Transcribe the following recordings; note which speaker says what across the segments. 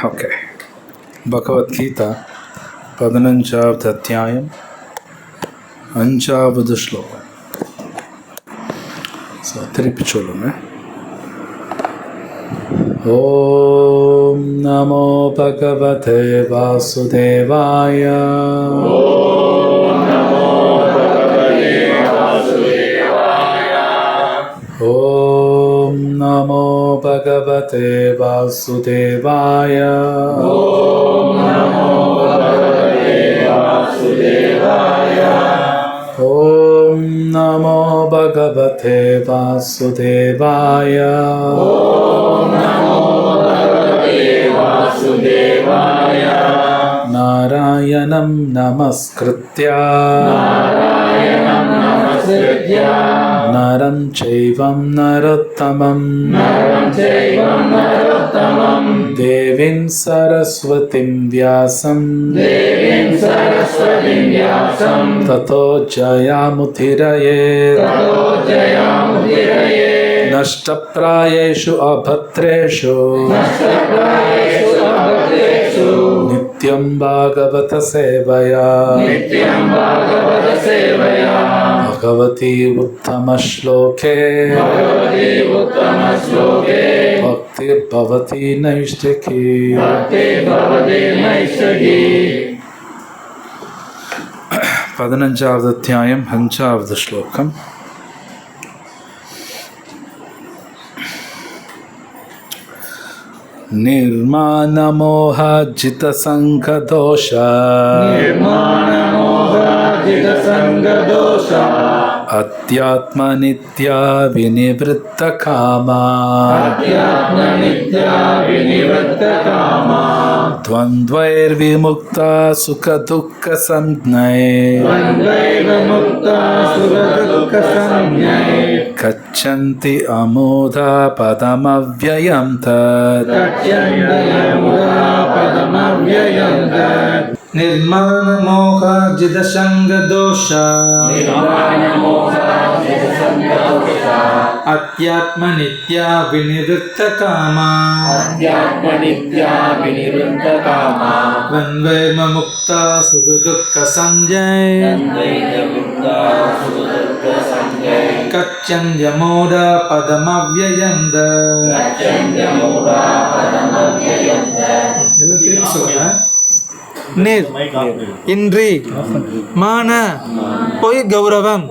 Speaker 1: Okay, Bhagavad Gita 15వ అధ్యాయం 5வது ஸ்லோகம். திருப்பி சொல்லுங்க. ஓம் நமோ பகவதே வாசுதேவாய. ஓம் நமோ பகவதே வாசுதேவாய. ஓம் நமோ பகவதே வாசுதேவாய. நாராயணம் நமஸ்கிருத்யா நரம் சைவம் நரோத்தமம் தேவீம் சரஸ்வதிம் வியாசம் ததோ ஜயாமுதிரயே. நஷ்டப்ராயேஷு அபத்ரேஷு நித்யம் பாகவத சேவயா. भगवती उत्तम श्लोके भक्ति भवति नैष्ठिकी. 15வது அத்தியாயம் 5வது ஸ்லோகம். निर्मानमोहजितसङ्गदोष अध्यात्मनित्या विनिवृत्तकामा द्वन्द्वैर्विमुक्ता सुखदुःखसंज्ञै गच्छन्ति अमूढा पदमव्ययं तत्.
Speaker 2: निर्माणमोहजितसङ्गदोष अध्यात्मनित्या विनिवृत्तकामा द्वन्द्वैर्विमुक्ता सुखदुःखसंज्ञै गच्छन्त्यमूढा पदमव्ययं तत्. நீர் இன்றி மான பொய் கௌரவம்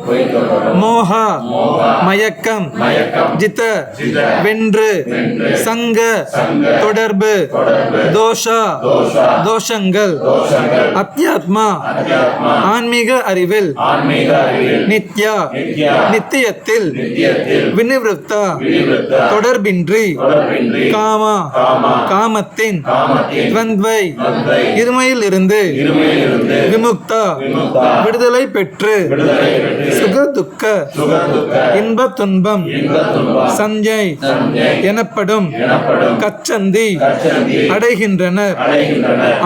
Speaker 2: மோக மயக்கம் ஜித வென்று சங்க தொடர்பு தோஷா தோஷங்கள் அத்தியாத்மா ஆன்மீக அறிவில் நித்யா நித்தியத்தில் வினிவிருத்தா தொடர்பின்றி காமா காமத்தின் துவந்த்வை இருமையில் இருந்து விமுக்தா விடுதலை பெற்று சுக துக்க இன்ப துன்பம் சஞ்சய் எனப்படும் கச்சந்தி அடைகின்றனர்.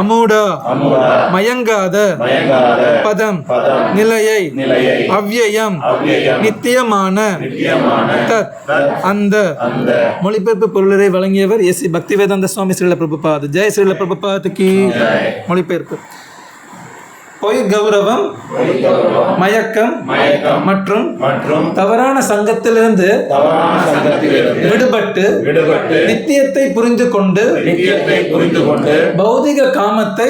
Speaker 2: அமூடா மயங்காத பதம் நிலையை அவ்யயம் நித்தியமான தத் அந்த. மொழிபெயர்ப்பு பொருளை வழங்கியவர் எஸ்.சி. பக்திவேதாந்த சுவாமி ஸ்ரீல பிரபுபாத். ஜெய் ஸ்ரீல பிரபுபாத்துக்கு. மொழிபெயர்ப்பு. பொய் கௌரவம் மயக்கம் மற்றும் தவறான சங்கத்திலிருந்து விடுபட்டு நித்தியத்தை புரிந்து கொண்டு பௌதிக காமத்தை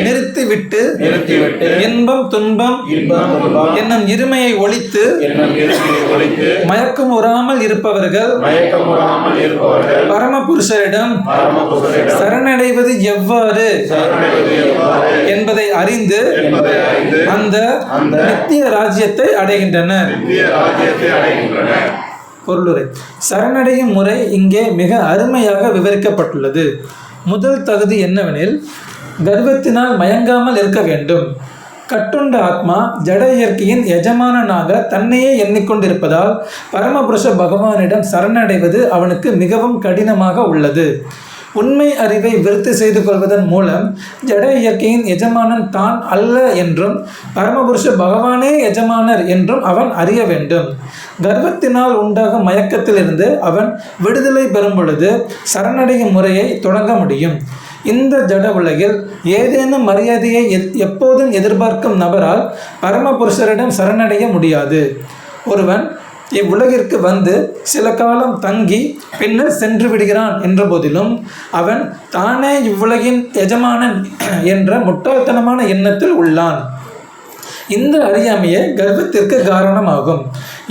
Speaker 2: நிறுத்திவிட்டு இன்பம் துன்பம் என்னும் இருமையை ஒழித்து மயக்கம் உறாமல் இருப்பவர்கள் பரமபுருஷரிடம் சரணடைவது எவ்வாறு என்பதை அறிந்து அந்த நித்திய ராஜ்யத்தை அடைகின்றனர். பொருளுரை. சரணடையும் முறை இங்கே மிக அருமையாக விவரிக்கப்பட்டுள்ளது. முதல் தகுதி என்னவெனில் கர்வத்தினால் மயங்காமல் இருக்க வேண்டும். கட்டுண்ட ஆத்மா ஜட இயற்கையின் எஜமானனாக தன்னையே எண்ணிக்கொண்டிருப்பதால் பரமபுருஷ பகவானிடம் சரணடைவது அவனுக்கு மிகவும் கடினமாக உள்ளது. உண்மை அறிவை விருத்தி செய்து கொள்வதன் மூலம் ஜட இயற்கையின் எஜமானன் தான் அல்ல என்றும் பரமபுருஷ பகவானே எஜமானர் என்றும் அவன் அறிய வேண்டும். கர்வத்தினால் உண்டாகும் மயக்கத்திலிருந்து அவன் விடுதலை பெறும் பொழுது சரணடையும் முறையை தொடங்க முடியும். இந்த ஜட உலகில் ஏதேனும் மரியாதையை எப்போதும் எதிர்பார்க்கும் நபரால் பரமபுருஷரிடம் சரணடைய முடியாது. ஒருவன் இவ்வுலகிற்கு வந்து சில காலம் தங்கி பின்னர் சென்று விடுகிறான் என்ற போதிலும் அவன் தானே இவ்வுலகின் எஜமானன் என்ற முட்டாள்தனமான எண்ணத்தில் உள்ளான். இந்த அறியாமையே கர்வத்திற்கு காரணமாகும்.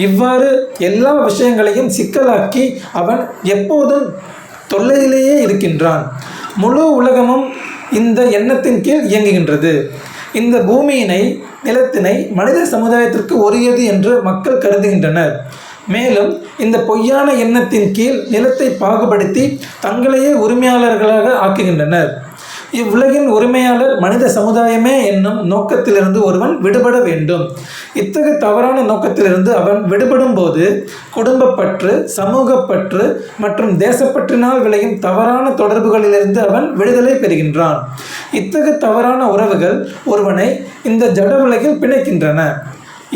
Speaker 2: இவ்வாறு எல்லா விஷயங்களையும் சிக்கலாக்கி அவன் எப்போதும் தொல்லையிலேயே இருக்கின்றான். முழு உலகமும் இந்த எண்ணத்தின் கீழ் இயங்குகின்றது. இந்த பூமியினை, நிலத்தினை மனித சமுதாயத்திற்கு உரியது என்று மக்கள் கருதுகின்றனர். மேலும் இந்த பொய்யான எண்ணத்தின் கீழ் நிலத்தை பாகுபடுத்தி தங்களையே உரிமையாளர்களாக ஆக்குகின்றனர். இவ்வுலகின் உரிமையாளர் மனித சமுதாயமே என்னும் நோக்கத்திலிருந்து ஒருவன் விடுபட வேண்டும். இத்தகைய தவறான நோக்கத்திலிருந்து அவன் விடுபடும் போது குடும்பப்பற்று, சமூகப்பற்று மற்றும் தேசப்பற்றினால் விளையும் தவறான தொடர்புகளிலிருந்து அவன் விடுதலை பெறுகின்றான். இத்தகைய தவறான உறவுகள் ஒருவனை இந்த ஜட உலகில் பிணைக்கின்றன.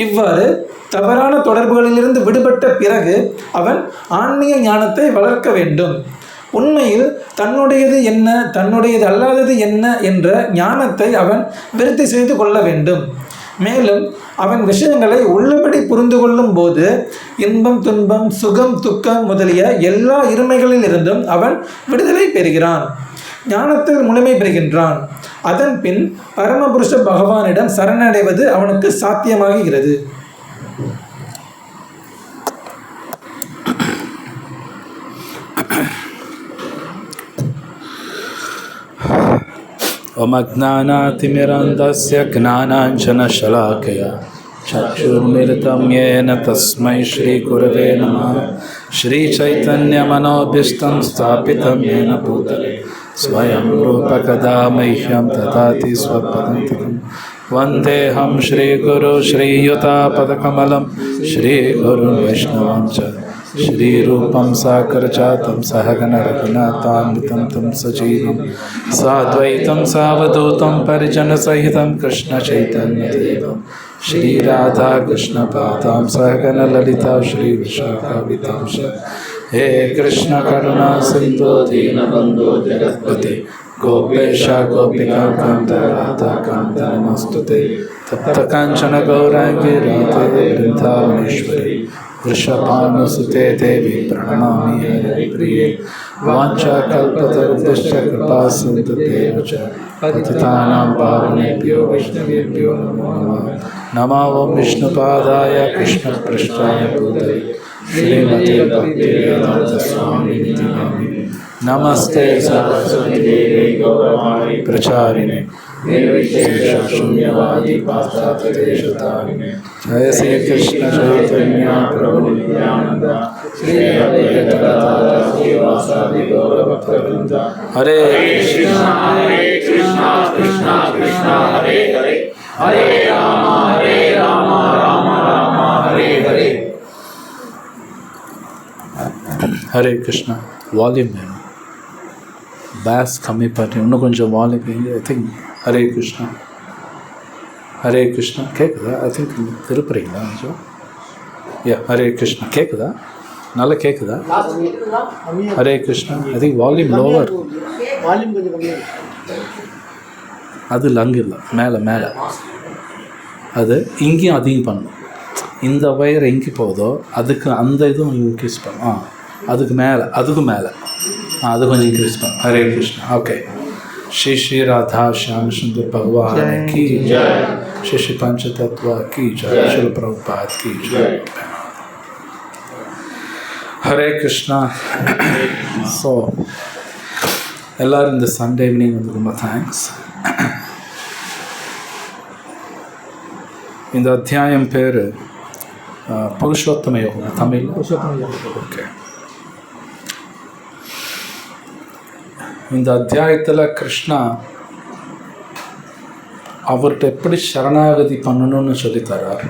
Speaker 2: இவ்வாறு தவறான தொடர்புகளிலிருந்து விடுபட்ட பிறகு அவன் ஆன்மீக ஞானத்தை வளர்க்க வேண்டும். உண்மையில் தன்னுடையது என்ன, தன்னுடையது அல்லாதது என்ன என்ற ஞானத்தை அவன் விருத்தி செய்து கொள்ள வேண்டும். மேலும் அவன் விஷயங்களை உள்ளபடி புரிந்து கொள்ளும் போது இன்பம், துன்பம், சுகம், துக்கம் முதலிய எல்லா இருமைகளிலிருந்தும் அவன் விடுதலை பெறுகிறான். ஞானத்தில் முழுமை பெறுகின்றான். அதன் பின் பரமபுருஷ பகவானிடம் சரணடைவது அவனுக்கு சாத்தியமாகிறது.
Speaker 1: ओम अज्ञानातिमिरन्धस्य ज्ञानाञ्जनशलाकया चक्षुर्मिलितं येन तस्मै श्रीगुरवे नमः। श्रीचैतन्यमनोभीष्टं स्थापितं येन भूतले स्वयं रूपकदा मह्यं ददाति स्वपदन्तिकं। वन्देऽहं श्रीगुरु श्रीयुतापदकमलं श्रीगुरुं वैष्णवं च श्रीरूपं साकरजातं सहगण रघुनाथान्वितं तं सजीवं साद्वैतं सावधूतं परिजनसहितं कृष्णचैतन्यदेवं श्रीराधा कृष्णपादां सहगण ललिता श्रीविशाखान्वितां च। हे कृष्ण करुणा सिन्धु दीनबन्धो जगत्पते गोपेश गोपिका कान्त राधा कान्त नमस्तुते। तप्त काञ्चन गौराङ्गी राधे वृन्दावनेश्वरी वृषभानुसुते देवी प्रणमामि हरिप्रिये। वाञ्छाकल्पतरुभ्यश्च कृपा सिन्धुभ्येव च पतितानां पावनेभ्यो वैष्णवेभ्यो नमो नमः। नमो ॐ विष्णुपादाय कृष्णपृष्ठाय भूतले श्रीमते भक्तिवेदान्तस्वामिनिति नामिने। नमस्ते सरस्वती देवी गौरवाणी प्रचारिणे निर्विशेषशून्यवादी पाश्चात्यदेशतारिणे। जय श्री कृष्ण चैतन्य प्रभु नित्यानंद श्री अद्वैत गदाधर श्रीवासादि गौरभक्तवृंद। हरे कृष्णा कृष्णा कृष्णा हरे हरे हरे राम राम राम हरे हरे। हरे कृष्णा वाल्यूम வேணும், பேஸ் கம்மி பண்ணி இன்னும் கொஞ்சம் volume. I think Hare Krishna Hare Krishna கேட்குதா? ஐ திங்க் திருப்புறீங்களா கொஞ்சம்? ஹரே கிருஷ்ணா கேட்குதா? நல்லா கேட்குதா? Hare Krishna I think volume lower, அது லங் இல்லை, மேலே மேலே அது இங்கேயும் அதிகம் பண்ணணும். இந்த வயர் எங்கே போகுதோ அதுக்கு அந்த இதுவும் இன்க்ரீஸ் பண்ணும். அதுக்கு மேலே, அதுக்கும் மேலே அது கொஞ்சம் இன்க்ரீஸ் பண்ணும். ஹரே கிருஷ்ணா. ஓகே. श्री श्री राधा श्याम सुंदर भगवान की जय, श्री श्री पंच तत्व की जय, श्री प्रभुपाद की जय। हरे कृष्णा. ஸோ எல்லோரும் இந்த சண்டே ஈவினிங் வந்து ரொம்ப தேங்க்ஸ். இந்த அத்தியாயம் பேர் புருஷோத்தம யோகம், தமிழ் புருஷோத்தம யோகம். ஓகே. இந்த அத்தியாயத்தில் கிருஷ்ணா அவர்கிட்ட எப்படி சரணாகதி பண்ணணும்னு சொல்லித்தரார்.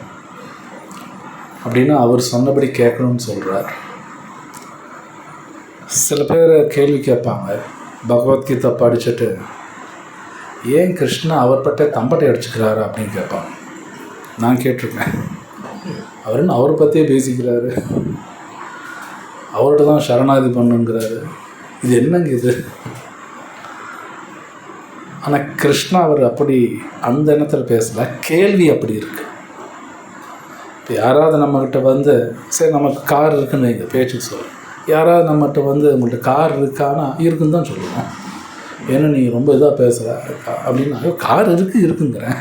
Speaker 1: அப்படின்னா அவர் சொன்னபடி கேட்கணும்னு சொல்கிறார். சில பேர் கேள்வி கேட்பாங்க, பகவத்கீதை படிச்சுட்டு ஏன் கிருஷ்ணா அவர் பட்ட தம்பட்டை அடிச்சுக்கிறாரு அப்படின்னு கேட்பாங்க. நான் கேட்டிருக்கேன், அவருன்னு அவரை பற்றியே பேசிக்கிறாரு, அவர்கிட்ட தான் சரணாகதி பண்ணுங்கிறாரு. இது என்னங்க இது? ஆனால் கிருஷ்ணா அவர் அப்படி அந்த எண்ணத்தில் பேசலை, கேள்வி அப்படி இருக்கு. இப்போ யாராவது நம்மக்கிட்ட வந்து சரி நமக்கு கார் இருக்குன்னு வைங்க, பேச்சுக்கு சொல்கிறேன், யாராவது நம்மகிட்ட வந்து உங்கள்கிட்ட கார் இருக்கானா இருக்குன்னு தான் சொல்லுவோம். ஏன்னா நீ ரொம்ப இதாக பேசுகிற அப்படின்னா கார் இருக்குங்கிறேன்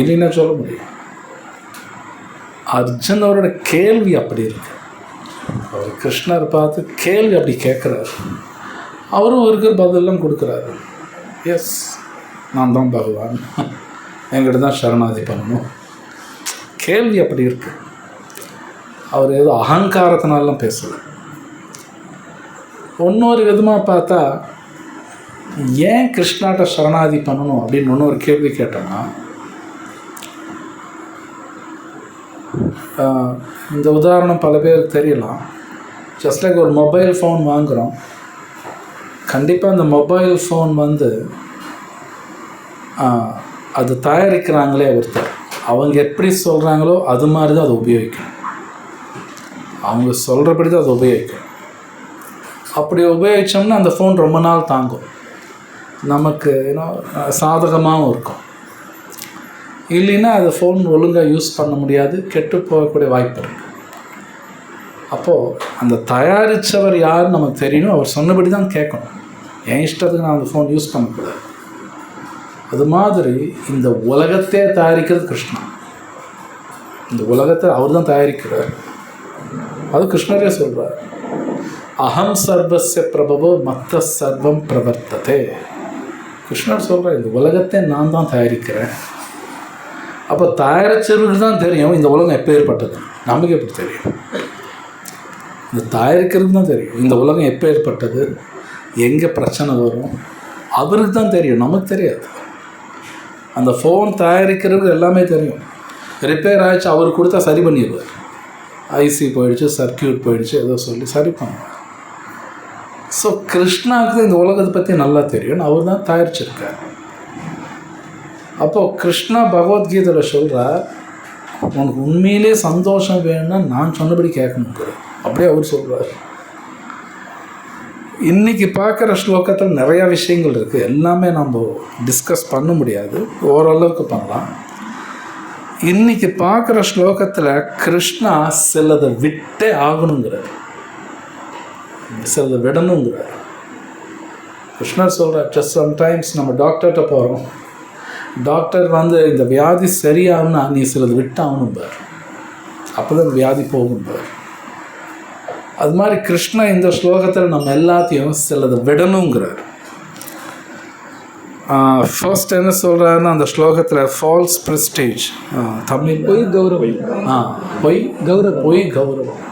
Speaker 1: இல்லைன்னா சொல்ல முடியும். அர்ஜுன் அவரோட கேள்வி அப்படி இருக்கு. அவர் கிருஷ்ணர் பார்த்து கேள்வி அப்படி கேட்குறாரு, அவரும் இருக்கிற பதிலெல்லாம் கொடுக்குறாரு. எஸ், நான் தான் பகவான், என்கிட்ட தான் சரணாதி பண்ணணும். கேள்வி அப்படி இருக்கு. அவர் ஏதோ அகங்காரத்தினாலாம் பேசலை. இன்னொரு விதமாக பார்த்தா ஏன் கிருஷ்ணாட்ட சரணாதி பண்ணணும் அப்படின்னு இன்னொரு கேள்வி கேட்டோம்னா, இந்த உதாரணம் பல பேருக்கு தெரியலாம். ஜஸ்ட் லைக் ஒரு மொபைல் ஃபோன் வாங்குகிறோம். கண்டிப்பாக அந்த மொபைல் ஃபோன் வந்து அது தயாரிக்கிறாங்களே ஒருத்தர், அவங்க எப்படி சொல்கிறாங்களோ அது மாதிரி தான் அதை உபயோகிக்கணும். அவங்க சொல்கிறபடி தான் அதை உபயோகிக்கணும். அப்படி உபயோகித்தோம்னா அந்த ஃபோன் ரொம்ப நாள் தாங்கும், நமக்கு சாதகமாகவும் இருக்கும். இல்லைன்னா அது ஃபோன் ஒழுங்காக யூஸ் பண்ண முடியாது, கெட்டு போகக்கூடிய வாய்ப்பு இருக்குது. அப்போது அந்த தயாரித்தவர் யாருன்னு நமக்கு தெரியணும், அவர் சொன்னபடி தான் கேட்கணும். என் இஷ்டத்துக்கு நான் அந்த ஃபோன் யூஸ் பண்ணக்கூடாது. அது மாதிரி இந்த உலகத்தையே தயாரிக்கிறது கிருஷ்ணா. இந்த உலகத்தை அவர் தான் தயாரிக்கிறார். அது கிருஷ்ணரே சொல்கிறார், அகம் சர்வஸ்ய பிரபவோ மத்த சர்வம் பிரவர்த்ததே. கிருஷ்ணர் சொல்கிறார், இந்த உலகத்தை நான் தான் தயாரிக்கிறேன். அப்போ தயாரிச்சவருக்கு தான் தெரியும் இந்த உலகம் எப்போ ஏற்பட்டது. நமக்கு எப்படி தெரியும்? இந்த தயாரிக்கிறதுக்கு தான் தெரியும் இந்த உலகம் எப்போ ஏற்பட்டது, எங்கே பிரச்சனை வரும், அவருக்கு தான் தெரியும், நமக்கு தெரியாது. அந்த ஃபோன் தயாரிக்கிறதுக்கு எல்லாமே தெரியும். ரிப்பேர் ஆகிடுச்சு, அவர் கொடுத்தா சரி பண்ணிடுவார். ஐசி போயிடுச்சு, சர்க்கியூட் போயிடுச்சு, ஏதோ சொல்லி சரி பண்ணுவார். ஸோ கிருஷ்ணாவுக்கு இந்த உலகத்தை பற்றி நல்லா தெரியும், அவர் தான் தயாரிச்சிருக்கார். அப்போது கிருஷ்ணா பகவத்கீதையில் சொல்கிறார், உனக்கு உண்மையிலே சந்தோஷம் வேணும்னா நான் சொன்னபடி கேட்கணுங்கிற. அப்படியே அவர் சொல்கிறார். இன்றைக்கி பார்க்குற ஸ்லோகத்தில் நிறையா விஷயங்கள் இருக்குது, எல்லாமே நம்ம டிஸ்கஸ் பண்ண முடியாது, ஓரளவுக்கு பண்ணலாம். இன்றைக்கி பார்க்குற ஸ்லோகத்தில் கிருஷ்ணா சிலதை விட்டே ஆகணுங்கிறார், சிலதை விடணுங்கிறார். கிருஷ்ணர் சொல்கிறார், ஜஸ்ட் சம்டைம்ஸ் நம்ம டாக்டர்கிட்ட போகிறோம், டாக்டர் வந்து இந்த வியாதி சரியாகும்னா நீ சிலது விட்டாகணும்பார், அப்போ தான் வியாதி போகும்பார். அது மாதிரி கிருஷ்ணா இந்த ஸ்லோகத்தில் நம்ம எல்லாத்தையும் சிலதை விடணுங்கிறார். ஃபர்ஸ்ட் என்ன சொல்கிறாருன்னா அந்த ஸ்லோகத்தில் ஃபால்ஸ் ப்ரெஸ்டேஜ், தமிழ்
Speaker 2: பொய் கௌரவம்.
Speaker 1: பொய் கௌரவம். பொய் கௌரவம்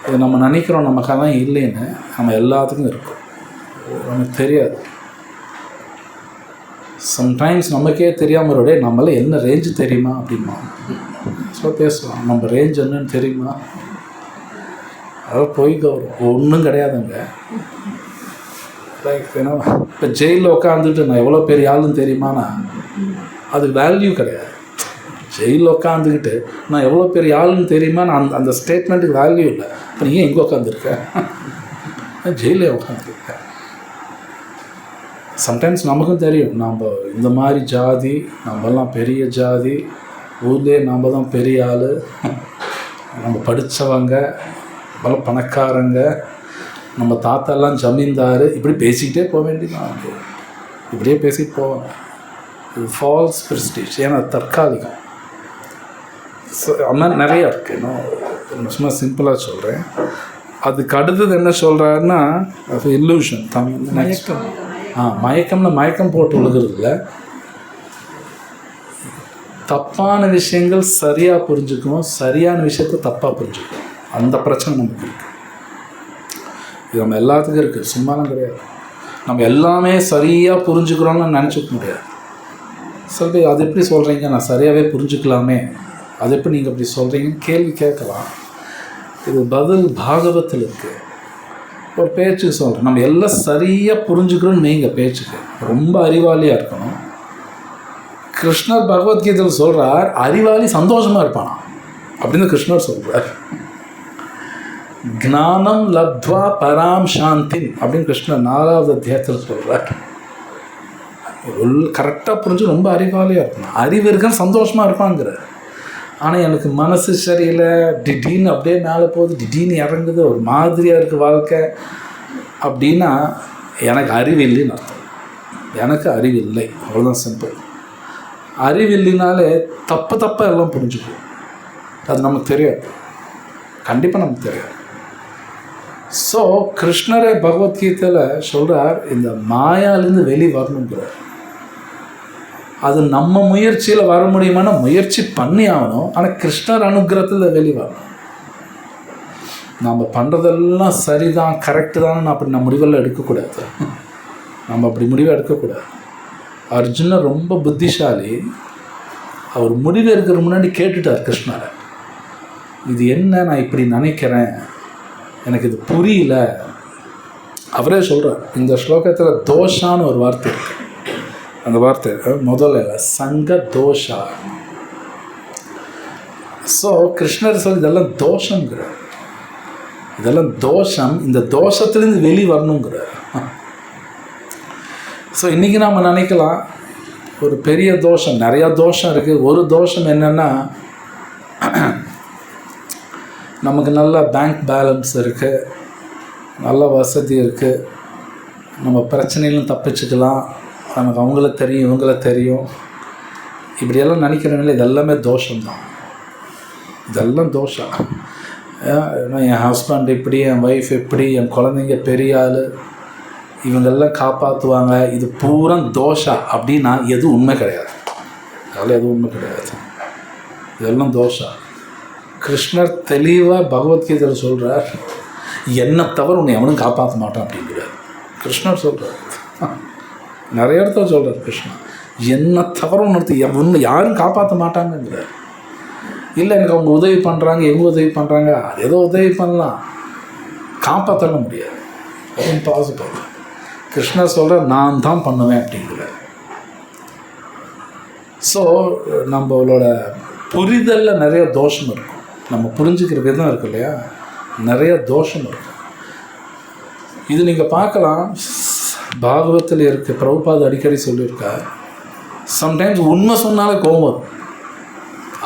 Speaker 1: இது நம்ம நினைக்கிறோம் நமக்கெல்லாம் இல்லைன்னு, நம்ம எல்லாத்துக்கும் இருக்கும், நமக்கு தெரியாது. சம்டைம்ஸ் நமக்கே தெரியாமல் ஒரு நம்மளால் என்ன ரேஞ்சு தெரியுமா அப்படிமா ஸோ பேசுவோம், நம்ம ரேஞ்ச் என்னன்னு தெரியுமா? அதாவது பொய் கௌரவம் ஒன்றும் கிடையாதுங்க. லைக் ஏன்னா இப்போ ஜெயிலில் உட்காந்துட்டு நான் எவ்வளோ பெரிய ஆளுன்னு தெரியுமானா அதுக்கு வேல்யூ கிடையாது. ஜெயிலில் உட்காந்துக்கிட்டு நான் எவ்வளோ பெரிய ஆளுன்னு தெரியுமா, நான் அந்த ஸ்டேட்மெண்ட்டுக்கு வேல்யூ இல்லை. இப்போ நீங்கள் எங்கே உட்காந்துருக்கேன்? ஜெயிலே உட்காந்துருக்கேன். சம்டைம்ஸ் நமக்கும் தெரியும் நம்ம இந்த மாதிரி ஜாதி, நம்மெல்லாம் பெரிய ஜாதி, ஊர்லேயே நம்ம தான் பெரிய ஆள், நம்ம படித்தவங்க, பல பணக்காரங்க, நம்ம தாத்தாலாம் ஜமீன்தார், இப்படி பேசிக்கிட்டே போக வேண்டியதான். இப்படியே பேசிட்டு போவாங்க. இது ஃபால்ஸ் ப்ரெஸ்டீஜ், ஏன்னா தற்காலிகம். ஸோ ஆனால் நிறையா இருக்குது. இன்னும் சும்மா சிம்பிளாக சொல்கிறேன். அதுக்கு அடுத்தது என்ன சொல்கிறாருன்னா இல்லூஷன், தமிழ் மயக்கம். மயக்கம்னா மயக்கம் போட்டு விழுகிறதுல தப்பான விஷயங்கள் சரியாக புரிஞ்சுக்கணும், சரியான விஷயத்த தப்பாக புரிஞ்சுக்கணும். அந்த பிரச்சனை நமக்கு இருக்குது. இது நம்ம எல்லாத்துக்கும் இருக்குது, சும்மாலாம் கிடையாது. நம்ம எல்லாமே சரியாக புரிஞ்சுக்கிறோம்னு நினச்சிக்க முடியாது. சில பேர் அது எப்படி சொல்கிறீங்க, நான் சரியாகவே புரிஞ்சுக்கலாமே, அது எப்படி நீங்கள் அப்படி சொல்கிறீங்கன்னு கேள்வி கேட்கலாம். இது பதில் பாகவத்தில் இருக்குது. ஒரு பேச்சுக்கு சொல்கிறேன், நம்ம எல்லாம் சரியாக புரிஞ்சுக்கிறோன்னு மெய்ங்க பேச்சுக்கு ரொம்ப அறிவாளியாக இருக்கணும். கிருஷ்ணர் பகவத்கீதையில் சொல்கிறார், அறிவாளி சந்தோஷமாக இருப்பானா. அப்படின்னு கிருஷ்ணர் சொல்கிறார். ஞானம் லப்த்வா பராம் சாந்திம் அப்படின்னு கிருஷ்ணர் 4வது அத்தியாயத்தில் சொல்கிறார். கரெக்டாக புரிஞ்சு ரொம்ப அறிவாளியாக இருக்கணும். அறிவு இருக்குன்னு சந்தோஷமாக இருப்பாங்கிற. ஆனால் எனக்கு மனசு சரியில்லை, திடீர்னு அப்படியே மேலே போகுது, திடீர்னு இறங்குது, ஒரு மாதிரியாக இருக்குது வாழ்க்கை அப்படின்னா எனக்கு அறிவு இல்லைன்னு அர்த்தம். எனக்கு அறிவு இல்லை, அவ்வளோதான் சிம்பிள். அறிவு இல்லைனாலே தப்பாக எல்லாம் புரிஞ்சுக்கும். அது நமக்கு தெரியாது, கண்டிப்பாக நமக்கு தெரியாது. ஸோ கிருஷ்ணரே பகவத்கீதையில் சொல்கிறார், இந்த மாயாலேருந்து வெளி வரணுங்கிறார். அது நம்ம முயற்சியில் வர முடியுமான முயற்சி பண்ணி ஆகணும். ஆனால் கிருஷ்ணர் அனுகிரகத்தில் வெளி வரணும். நம்ம பண்ணுறதெல்லாம் சரிதான், கரெக்டு தான் அப்படி நம்ம முடிவெல்லாம் எடுக்கக்கூடாது. நம்ம அப்படி முடிவை எடுக்கக்கூடாது. அர்ஜுனர் ரொம்ப புத்திசாலி. அவர் முடிவு எடுக்கிற முன்னாடி கேட்டுட்டார் கிருஷ்ணரை, இது என்ன, நான் இப்படி நினைக்கிறேன், எனக்கு இது புரியல. அவரே சொல்கிறார், இந்த ஸ்லோகத்தில் தோஷான்னு ஒரு வார்த்தை இருக்கு. அந்த வார்த்தை முதல்ல சங்க தோஷா. ஸோ கிருஷ்ணர் சொல்லி இதெல்லாம் தோஷங்கிறார், இதெல்லாம் தோஷம், இந்த தோஷத்துலேருந்து வெளி வரணுங்கிறார். ஸோ இன்றைக்கி நாம் நினைக்கலாம் ஒரு பெரிய தோஷம், நிறையா தோஷம் இருக்குது. ஒரு தோஷம் என்னென்னா, நமக்கு நல்ல பேங்க் பேலன்ஸ் இருக்குது, நல்ல வசதி இருக்குது, நம்ம பிரச்சனையிலும் தப்பிச்சுக்கலாம், நமக்கு அவங்கள தெரியும் இவங்கள தெரியும், இப்படியெல்லாம் நினைக்கிறவங்களே இதெல்லாமே தோஷம்தான். இதெல்லாம் தோஷம். என் ஹஸ்பண்ட் இப்படி, என் ஒய்ஃப் இப்படி, என் குழந்தைங்க பெரிய ஆள், இவங்கெல்லாம் காப்பாற்றுவாங்க, இது பூரா தோஷா அப்படின்னா எதுவும் உண்மை கிடையாது. அதெல்லாம் எதுவும் உண்மை கிடையாது, இதெல்லாம் தோஷா. கிருஷ்ணர் தெளிவாக பகவத்கீதையில் சொல்கிறார், என்னை தவிர உன்னை எவனும் காப்பாற்ற மாட்டான் அப்படிங்கிறார். கிருஷ்ணர் சொல்கிறார், நிறைய இடத்துல சொல்கிறார் கிருஷ்ணன், என்னை தவிர ஒன்று யாரும் காப்பாற்ற மாட்டாங்கங்கிறார். இல்லை எனக்கு அவங்க உதவி பண்ணுறாங்க, எங்கே உதவி பண்ணுறாங்க, அது ஏதோ உதவி பண்ணலாம், காப்பாற்ற முடியாது, இம்பாசிபிள். கிருஷ்ணர் சொல்கிற நான் தான் பண்ணுவேன் அப்படிங்கிறார். ஸோ நம்மளோட புரிதலில் நிறைய தோஷம் இருக்கும், நம்ம புரிஞ்சுக்கிற விதம் இருக்கு இல்லையா, நிறைய தோஷம் இருக்கும். இது நீங்கள் பார்க்கலாம், பாகவத்தில் இருக்க பிரபுபாத் அடிக்கடி சொல்லியிருக்கார், சம்டைம்ஸ் உண்மை சொன்னாலே கோபம் வரும்,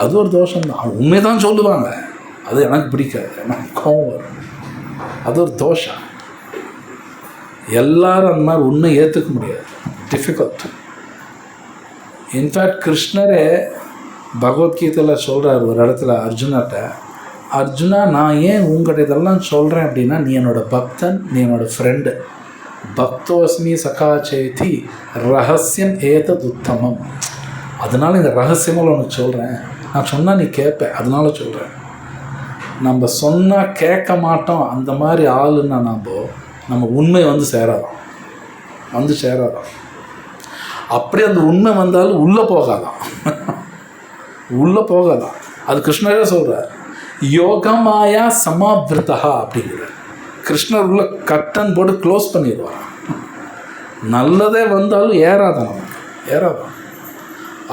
Speaker 1: அது ஒரு தோஷம் தான். உண்மை தான் சொல்லுவாங்க, அது எனக்கு பிடிக்காது, எனக்கு கோபம் வரும், அது ஒரு தோஷம். எல்லாரும் அந்த மாதிரி உண்மை ஏற்றுக்க முடியாது, டிஃபிகல்ட். இன்ஃபேக்ட் கிருஷ்ணரே பகவத்கீதையில் சொல்கிறார் ஒரு இடத்துல அர்ஜுனாட்ட, அர்ஜுனா நான் ஏன் உங்கள்கிட்ட இதெல்லாம் சொல்கிறேன் அப்படின்னா, நீ என்னோடய பக்தன், நீ என்னோடய ஃப்ரெண்டு, பக்தோஸ்மி சகாச்சேதி ரகசியம் ஏதது உத்தமம், அதனால் இந்த ரகசியமாக உனக்கு சொல்கிறேன், நான் சொன்னால் நீ கேட்பேன், அதனால சொல்கிறேன். நம்ம சொன்னால் கேட்க மாட்டோம் அந்த மாதிரி ஆளுன்னா நம்ம உண்மை வந்து சேராதான். அப்படி அந்த உண்மை வந்தாலும் உள்ளே போகாதான். அது கிருஷ்ணரே சொல்கிறார், யோகமாயா சமாவிருத்தா அப்படிங்கிறார். கிருஷ்ணர் உள்ள கட்டன் போட்டு க்ளோஸ் பண்ணிடுவார். நல்லதே வந்தாலும் ஏறாதான்.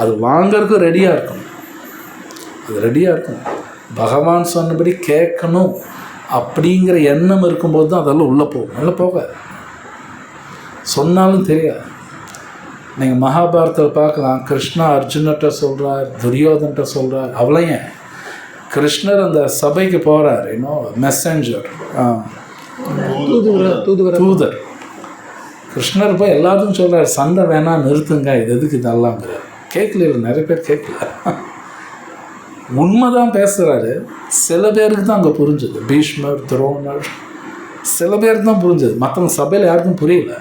Speaker 1: அது வாங்கறதுக்கு ரெடியாக இருக்கணும். பகவான் சொன்னபடி கேட்கணும் அப்படிங்கிற எண்ணம் இருக்கும்போது தான் அதெல்லாம் உள்ளே போகாது. சொன்னாலும் தெரியாது. நீங்கள் மகாபாரதத்தில் பார்க்கலாம், கிருஷ்ணா அர்ஜுன்கிட்ட சொல்கிறார், துரியோதன்கிட்ட சொல்கிறார். அவ்வளோ ஏன் கிருஷ்ணர் அந்த சபைக்கு போகிறார், மெசஞ்சர், தூதர். கிருஷ்ணர் போய் எல்லாத்துக்கும் சொல்கிறார், சண்டை வேணாம், நிறுத்துங்க, இது எதுக்கு இதெல்லாம்ங்கிறார். கேட்கல, நிறைய பேர் கேட்கல. உண்மைதான் பேசுகிறாரு. சில பேருக்கு தான் அங்கே புரிஞ்சுது, பீஷ்மர், துரோணர், சில பேருக்கு தான் புரிஞ்சுது. மற்றவங்க சபையில் யாருக்கும் புரியல.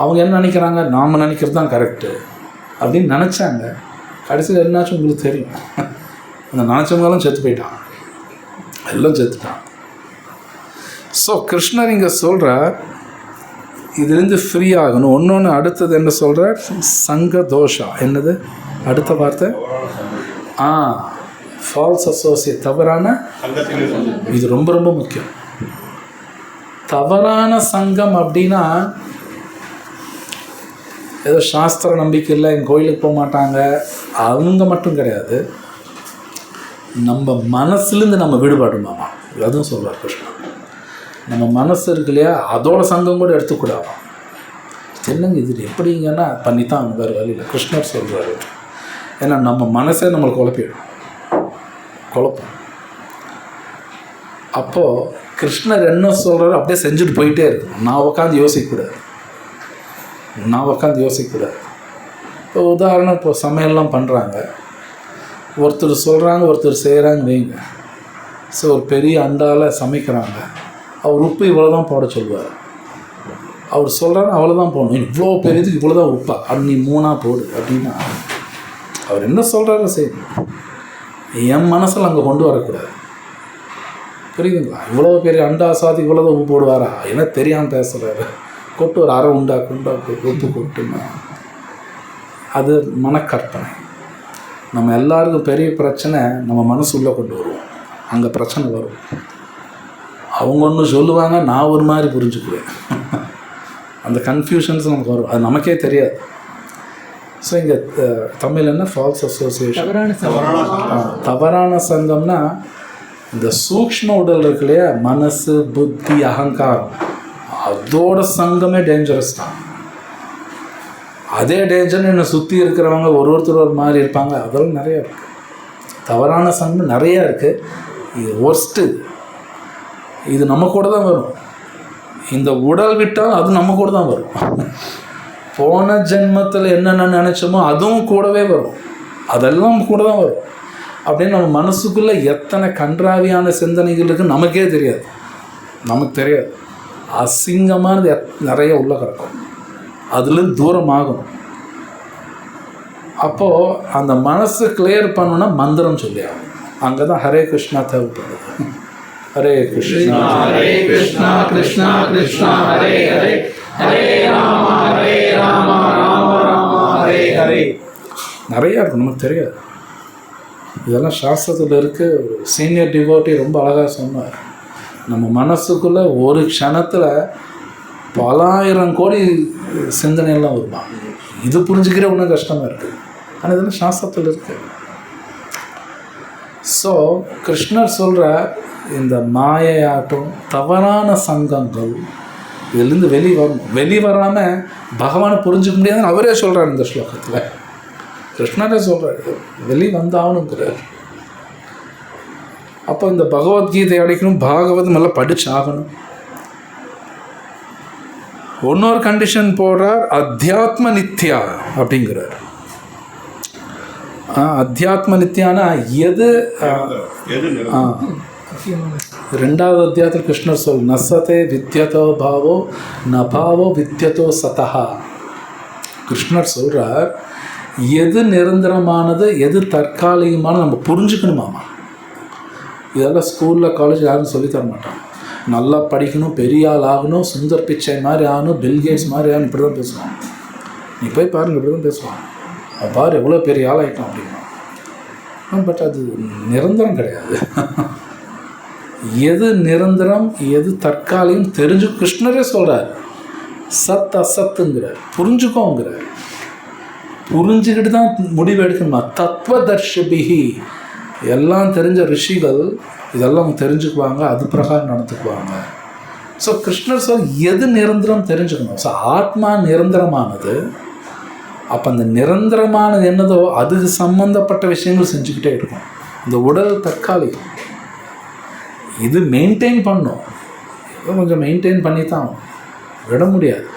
Speaker 1: அவங்க என்ன நினைக்கிறாங்க, நாம் நினைக்கிறது தான் கரெக்டு அப்படின்னு நினச்சாங்க. கடைசியில் என்னாச்சும் உங்களுக்கு தெரியும், அந்த நினச்சவங்கெல்லாம் செத்து போயிட்டான், எல்லாம் செத்துட்டான். ஸோ கிருஷ்ணர் இங்கே சொல்கிறார், இதுலேருந்து ஃப்ரீ ஆகணும். ஒன்று அடுத்தது என்ன சொல்கிறார், சங்க தோஷா. என்னது அடுத்த வார்த்தை? ஃபால்ஸ் அசோசியேட், தவறான. இது ரொம்ப ரொம்ப முக்கியம். தவறான சங்கம் அப்படின்னா ஏதோ சாஸ்திர நம்பிக்கை இல்லை, எங்கள் கோயிலுக்கு போக மாட்டாங்க, அவங்க மட்டும் கிடையாது. நம்ம மனசுலேருந்து நம்ம விடுபடணுமாமா. அதுவும் சொல்கிறார் கிருஷ்ணன். நம்ம மனசு இருக்கு இல்லையா, அதோட சங்கம் கூட எடுத்துக்கூடாது. என்னங்க இது எப்படிங்கன்னா பண்ணித்தான் வேறு வழியில் கிருஷ்ணர் சொல்கிறாரு. ஏன்னா நம்ம மனசே நம்மளுக்கு குழப்பம். அப்போது கிருஷ்ணர் என்ன சொல்கிறாரோ அப்படியே செஞ்சுட்டு போயிட்டே இருக்கும். நான் உட்காந்து யோசிக்கக்கூடாது. இப்போ உதாரணம், இப்போ சமையல்லாம் பண்ணுறாங்க, ஒருத்தர் சொல்கிறாங்க ஒருத்தர் செய்கிறாங்க வைங்க. ஸோ ஒரு பெரிய அண்டாவில் சமைக்கிறாங்க, அவர் உப்பு இவ்வளோ தான் போட சொல்லுவார். அவர் சொல்கிறாரு அவ்வளோதான் போடணும், இவ்வளோ பெரியதுக்கு இவ்வளோ தான் உப்பா, அது நீ 3 போடு அப்படின்னா அவர் என்ன சொல்கிறாரு செய்யணும். என் மனசில் அங்கே கொண்டு வரக்கூடாது. புரியுதுங்களா? இவ்வளோ பெரிய அண்டா சாதி இவ்வளோ தான் உப்பு போடுவாரா, என்ன தெரியாமல் பேசுகிறாரு. கொட்டு ஒரு அரை உண்டாக்கு உப்பு கொட்டுன்னா அது மனக்கற்பனை. நம்ம எல்லாருக்கும் பெரிய பிரச்சனை நம்ம மனசு உள்ளே கொண்டு வருவோம், அங்கே பிரச்சனை வரும். அவங்க ஒன்று சொல்லுவாங்க, நான் ஒரு மாதிரி புரிஞ்சுக்குவேன். அந்த கன்ஃபியூஷன்ஸ் நமக்கு வரும், அது நமக்கே தெரியாது. ஸோ இங்கே தமிழ் என்ன ஃபால்ஸ் அசோசியேஷன், தவறான சங்கம்னா இந்த சூக்ஷ்ம உடல் இருக்கு இல்லையா, மனசு புத்தி அகங்காரம், அதோட சங்கமே டேஞ்சரஸ் தான். அதே டேஞ்சர் என்னை சுற்றி இருக்கிறவங்க ஒருத்தர் ஒரு மாதிரி இருப்பாங்க, அதெல்லாம் நிறையா இருக்குது. தவறான சங்கம் நிறையா இருக்குது. இது ஒர்ஸ்ட்டு. இது நம்ம கூட தான் வரும். இந்த உடல் விட்டால் அது நம்ம கூட தான் வரும். போன ஜென்மத்தில் என்னென்ன நினச்சோமோ அதுவும் கூடவே வரும், அதெல்லாம் கூட தான் வரும். அப்படின்னு நம்ம மனசுக்குள்ளே எத்தனை கன்றாவியான சிந்தனைகள் இருக்குன்னு நமக்கே தெரியாது. அசிங்கமானது நிறைய உள்ள கிடக்கும், அதுலேருந்து தூரமாகும். அப்போது அந்த மனசு கிளியர் பண்ணணுன்னா மந்திரம் சொல்லியாகும். அங்கே தான் ஹரே கிருஷ்ணா தேவைப்படுது. ஹரே கிருஷ்ணா ஹரே கிருஷ்ணா கிருஷ்ணா கிருஷ்ணா ஹரே ஹரே, ஹரே ராமா ராம ராம ஹரே ஹரே. நிறையா இருக்கும், நமக்கு தெரியாது. இதெல்லாம் சாஸ்திரத்தில் இருக்குது. சீனியர் டிவோட்டி ரொம்ப அழகாக சொன்னார். நம்ம மனசுக்குள்ளே ஒரு க்ஷணத்தில் பலாயிரம் கோடி சிந்தனையெல்லாம் வருமா. இது புரிஞ்சுக்கிற ஒன்றும் கஷ்டமாக இருக்குது, ஆனால் இதெல்லாம் சாஸ்திரத்தில் இருக்குது. ஸோ கிருஷ்ணர் சொல்கிற இந்த மாயையாட்டம் தவறான சங்கங்கள் இதுலேருந்து வெளிவராமல் பகவானை புரிஞ்சுக்க முடியாதுன்னு அவரே சொல்கிறார் இந்த ஸ்லோகத்தில். கிருஷ்ணரே சொல்கிறார் வந்தாகணுங்கிறார். அப்போ இந்த பகவத்கீதை அடிக்கணும், பாகவதம் எல்லாம் படிச்சாகணும். இன்னொரு கண்டிஷன் போடுறார், அத்தியாத்ம நித்யா அப்படிங்கிறார். அத்தியாத்ம நித்யானா எது 2வது அத்தியாயத்தில் கிருஷ்ணர் சொல், நசதே வித்யதோ பாவோ நபாவோ வித்யதோ சதஹா. கிருஷ்ணர் சொல்கிறார், எது நிரந்தரமானது எது தற்காலிகமானது நம்ம புரிஞ்சுக்கணுமாமா. இதெல்லாம் ஸ்கூலில் காலேஜ் யாரும் சொல்லித்தர மாட்டாங்க. நல்லா படிக்கணும், பெரிய ஆள் ஆகணும், சுந்தர் பிச்சை மாதிரி ஆகணும், பில்கேட்ஸ் மாதிரி ஆகணும், இப்படி தான் பேசுவாங்க. நீ போய் பாருங்கள், இப்படி தான் பேசுவாங்க. பாரு எவ்வளோ பெரிய ஆள் ஆகிட்டோம் அப்படின்னா. பட் அது நிரந்தரம் கிடையாது. எது நிரந்தரம் எது தற்காலிகம் தெரிஞ்சு கிருஷ்ணரே சொல்கிறார். சத் அசத்துங்கிறார், புரிஞ்சுக்கோங்கிறார். புரிஞ்சுக்கிட்டு தான் முடிவு எடுக்கணுமா. தத்துவதர்ஷிபிகி, எல்லாம் தெரிஞ்ச ரிஷிகள் இதெல்லாம் தெரிஞ்சுக்குவாங்க, அது பிரகாரம் நடந்துக்குவாங்க. ஸோ கிருஷ்ணர் சொல் எது நிரந்தரம் தெரிஞ்சுக்கணும். ஸோ ஆத்மா நிரந்தரமானது. அப்போ அந்த நிரந்தரமானது என்னதோ அதுக்கு சம்மந்தப்பட்ட விஷயங்கள் செஞ்சுக்கிட்டே இருக்கும். இந்த உடல் தற்காலிகம், இது மெயின்டைன் பண்ணும். கொஞ்சம் மெயின்டைன் பண்ணி தான் விட முடியாது.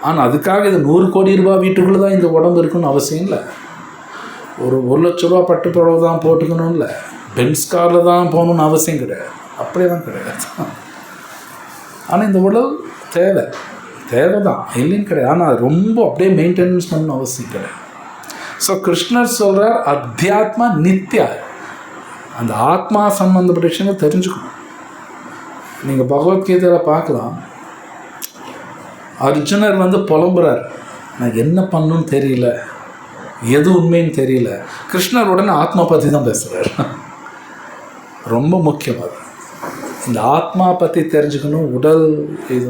Speaker 1: ஆனால் அதுக்காக இது 100 கோடி ரூபாய் வீட்டுக்குள்ளே தான் இந்த உடம்பு இருக்குன்னு அவசியம் இல்லை. ஒரு 1 லட்ச ரூபா பட்டு புடவை தான் போட்டுக்கணும் இல்லை, பென்ஸ் காரில் தான் போகணுன்னு அவசியம் கிடையாது. அப்படியே தான் கிடையாது. ஆனால் இந்த உடல் தேவை தான் இல்லைன்னு கிடையாது. ஆனால் அது ரொம்ப அப்படியே மெயின்டெனன்ஸ் பண்ணணும் அவசியம் கிடையாது. ஸோ கிருஷ்ணர் சொல்கிறார், அத்தியாத்மா நித்யா, அந்த ஆத்மா சம்பந்தப்பட்ட விஷயங்கள் தெரிஞ்சுக்கணும். நீங்கள் பகவத்கீதையில் பார்க்கலாம், அர்ஜுனர் புலம்புறார், நான் என்ன பண்ணணும்னு தெரியல, எது உண்மைன்னு தெரியல. கிருஷ்ணர் உடனே ஆத்மா பற்றி தான் பேசுகிறார். ரொம்ப முக்கியமாக இந்த ஆத்மா பற்றி தெரிஞ்சுக்கணும். உடல் இது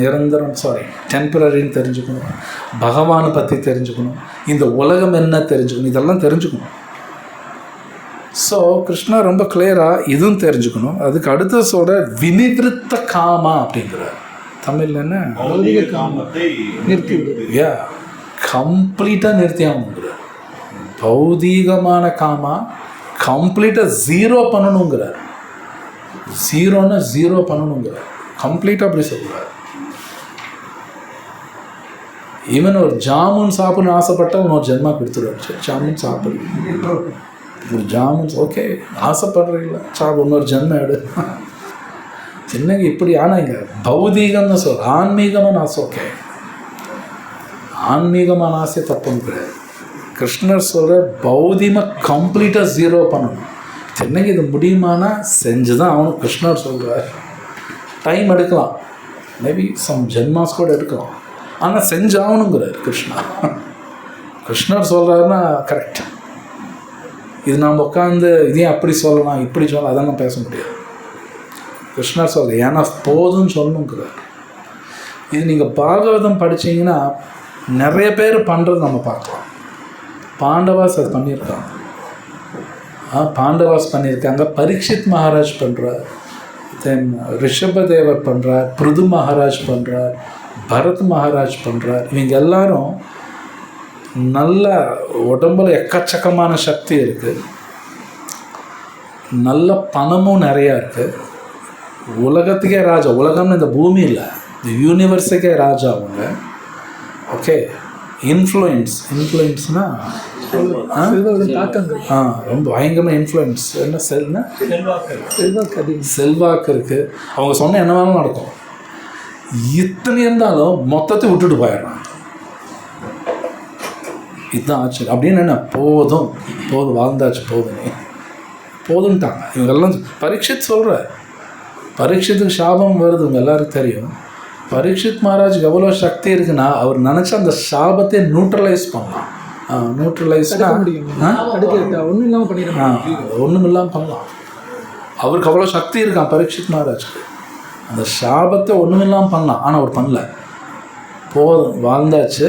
Speaker 1: நிரந்தரம் டெம்பரரின்னு தெரிஞ்சுக்கணும். பகவானை பற்றி தெரிஞ்சுக்கணும். இந்த உலகம் என்ன தெரிஞ்சுக்கணும். இதெல்லாம் தெரிஞ்சுக்கணும். ஸோ கிருஷ்ணா ரொம்ப கிளியராக இதுவும் தெரிஞ்சுக்கணும். அதுக்கு அடுத்த சொல்கிற வினிவிருத்த காமா அப்படிங்கிறார். தமிழில் என்ன?
Speaker 2: பௌதிக காமத்தை நிறுத்தி
Speaker 1: யா கம்ப்ளீட்டாக நிறுத்தியாங்கிறார். பௌதீகமான காமா கம்ப்ளீட்டாக ஜீரோ பண்ணணுங்கிறார். ஜீரோன்னா ஜீரோ பண்ணணுங்கிறார். கம்ப்ளீட்டாக அப்படி சொல்கிறார். ஈவன் ஒரு ஜாமுன் சாப்பிட்ணுன்னு ஆசைப்பட்டால் இன்னொரு ஜென்மா கொடுத்துருவார். ஜாமுன் சாப்பிடு, ஒரு ஜாமுன் ஓகே ஆசைப்படுறீங்களா சாப்பிடு, இன்னொரு ஜென்மம் எடு. என்னங்க இப்படி? ஆனால் இங்கே பௌதீகம்னு சொல், ஆன்மீகமான ஆசை ஓகே, ஆன்மீகமான ஆசை தப்புன்னு கிடையாது. கிருஷ்ணர் சொல்கிற பௌதிகமாக கம்ப்ளீட்டாக ஜீரோ பண்ணணும். என்னங்க இது முடியுமானா செஞ்சு தான் அவனும். கிருஷ்ணர் சொல்கிறார் டைம் எடுக்கலாம், மேபி சம் ஜென்மாஸ் கூட எடுக்கலாம், ஆனால் செஞ்சாகணுங்கிறார் கிருஷ்ணா. கிருஷ்ணர் சொல்கிறாருன்னா கரெக்ட். இது நாம் உட்காந்து இதையும் அப்படி சொல்லலாம் இப்படி சொல்லலாம் அதெல்லாம் பேச முடியாது. கிருஷ்ணர் சொல்ல ஏன்னா போதும்னு சொல்லணுங்கிறார். இது நீங்கள் பாகவதம் படித்தீங்கன்னா நிறைய பேர் பண்ணுறது நம்ம பார்க்கலாம். பாண்டவாஸ் அது பண்ணியிருக்காங்க. பாண்டவாஸ் பண்ணியிருக்காங்க. பரீட்சித் மகாராஜ் பண்ணுறார், தென் ரிஷபதேவர் பண்ணுறார், பிருது மகாராஜ் பண்ணுறார், பரத் மகாராஜ் பண்ணுறார். இவங்க எல்லாரும் நல்ல உடம்புல எக்கச்சக்கமான சக்தி இருக்குது, நல்ல பணமும் நிறையா இருக்குது, உலகத்துக்கே ராஜா. உலகம்னு இந்த பூமி இல்லை, இந்த யூனிவர்ஸுக்கே ராஜா அவங்க. ஓகே, இன்ஃப்ளூயன்ஸ்னால் ரொம்ப பயங்கரமாக இன்ஃப்ளூயன்ஸ். என்ன செல்னா செல்வாக்கு இருக்குது. அவங்க சொன்ன என்ன வேணாலும் நடக்கும். இத்தனை இருந்தாலும் மொத்தத்தை விட்டுட்டு போயிடுறாங்க. இதுதான் ஆச்சு அப்படின்னு. என்ன போதும் போதும் வாழ்ந்தாச்சு போதுன்ட்டாங்க இவங்கெல்லாம். பரீட்சித் சொல்கிற பரீட்சித்துக்கு சாபம் வருது, இவங்க எல்லாருக்கும் தெரியும். பரீட்சித் மகாராஜுக்கு எவ்வளோ சக்தி இருக்குன்னா அவர் நினச்சா அந்த சாபத்தை நியூட்ரலைஸ் பண்ணலாம். நியூட்ரலைஸ்னா
Speaker 2: ஒன்றும் இல்லாமல் பண்ணிடலாம்,
Speaker 1: ஒன்றும் இல்லாமல் பண்ணலாம். அவருக்கு அவ்வளோ சக்தி இருக்கான் பரீட்சித் மகாராஜுக்கு. அந்த சாபத்தை ஒன்றும் இல்லாமல் பண்ணலாம், ஆனால் அவர் பண்ணல. போதும் வாழ்ந்தாச்சு,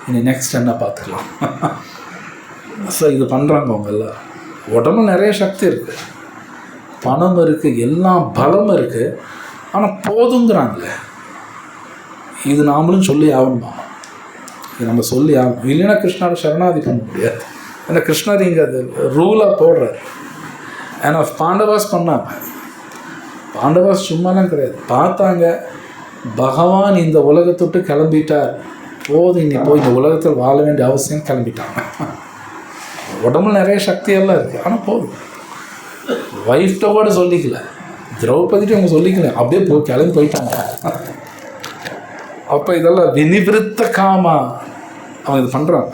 Speaker 1: இனி நெக்ஸ்ட் என்ன பார்த்துக்கலாம். ஸோ இது பண்ணுறாங்க அவங்க எல்லாம். உடம்புல நிறைய சக்தி இருக்குது, பணம் இருக்குது, எல்லாம் பலம் இருக்குது, ஆனால் போதுங்கிறாங்களே. இது நாமளும் சொல்லி ஆகணுமா? இது நம்ம சொல்லி ஆகணும். இல்லைன்னா கிருஷ்ணாவை சரணாதி பண்ண முடியாது. ஏன்னா கிருஷ்ணர் இங்கே அது ரூலாக போடுறார். ஏன்னா பாண்டவாஸ் பண்ணாங்க. பாண்டவாஸ் சும்மாலாம் கிடையாது, பார்த்தாங்க பகவான் இந்த உலகத்தை விட்டு கிளம்பிட்டார், போதும் இனி போய் இந்த உலகத்தில் வாழ வேண்டிய அவசியம், கிளம்பிட்டாங்க. உடம்புல நிறைய சக்தியெல்லாம் இருக்குது, ஆனால் போதும். ஒய்ஃப்ட்ட கூட சொல்லிக்கல, திரௌபதிட்டு அவங்க சொல்லிக்கல, அப்படியே போய் கிளம்பி போயிட்டாங்க. அப்போ இதெல்லாம் வினிவிருத்த காமா அவங்க இது பண்ணுறாங்க.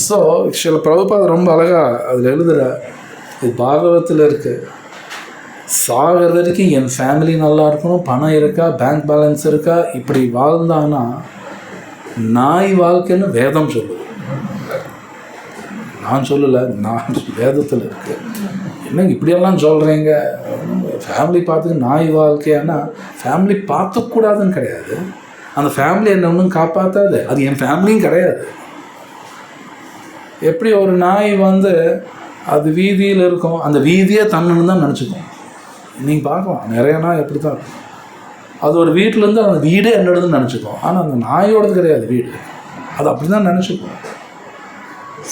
Speaker 1: ஸோ சில பிரபுபாத ரொம்ப அழகாக அதில் எழுதுகிற, இது பாகவத்தில் இருக்குது. சாகிற வரைக்கும் என் ஃபேமிலி நல்லா இருக்கணும், பணம் இருக்கா, பேங்க் பேலன்ஸ் இருக்கா, இப்படி வாழ்ந்தான்னா நாய் வாழ்க்கைன்னு வேதம் சொல்லுது. நான் சொல்லலை, நான் வேதத்தில் இருக்குது. என்னங்க இப்படியெல்லாம் சொல்கிறீங்க, ஃபேமிலி பார்த்துக்கு நாய் வாழ்க்கையானா ஃபேமிலி பார்த்துக்கூடாதுன்னு கிடையாது. அந்த ஃபேமிலி என்ன ஒன்றும் காப்பாற்றாது, அது என் ஃபேமிலியும் கிடையாது. எப்படி ஒரு நாய் அது வீதியில் இருக்கும், அந்த வீதியே தன்னுன்னு தான் நினச்சிக்கும். நீங்கள் பார்க்கலாம் நிறைய நாய் எப்படி தான் இருக்கும். அது ஒரு வீட்டிலேருந்து அந்த வீடே என்னோடதுன்னு நினச்சிக்கும், ஆனால் அந்த நாயோடது கிடையாது வீடு, அது அப்படி தான் நினச்சிக்கும்.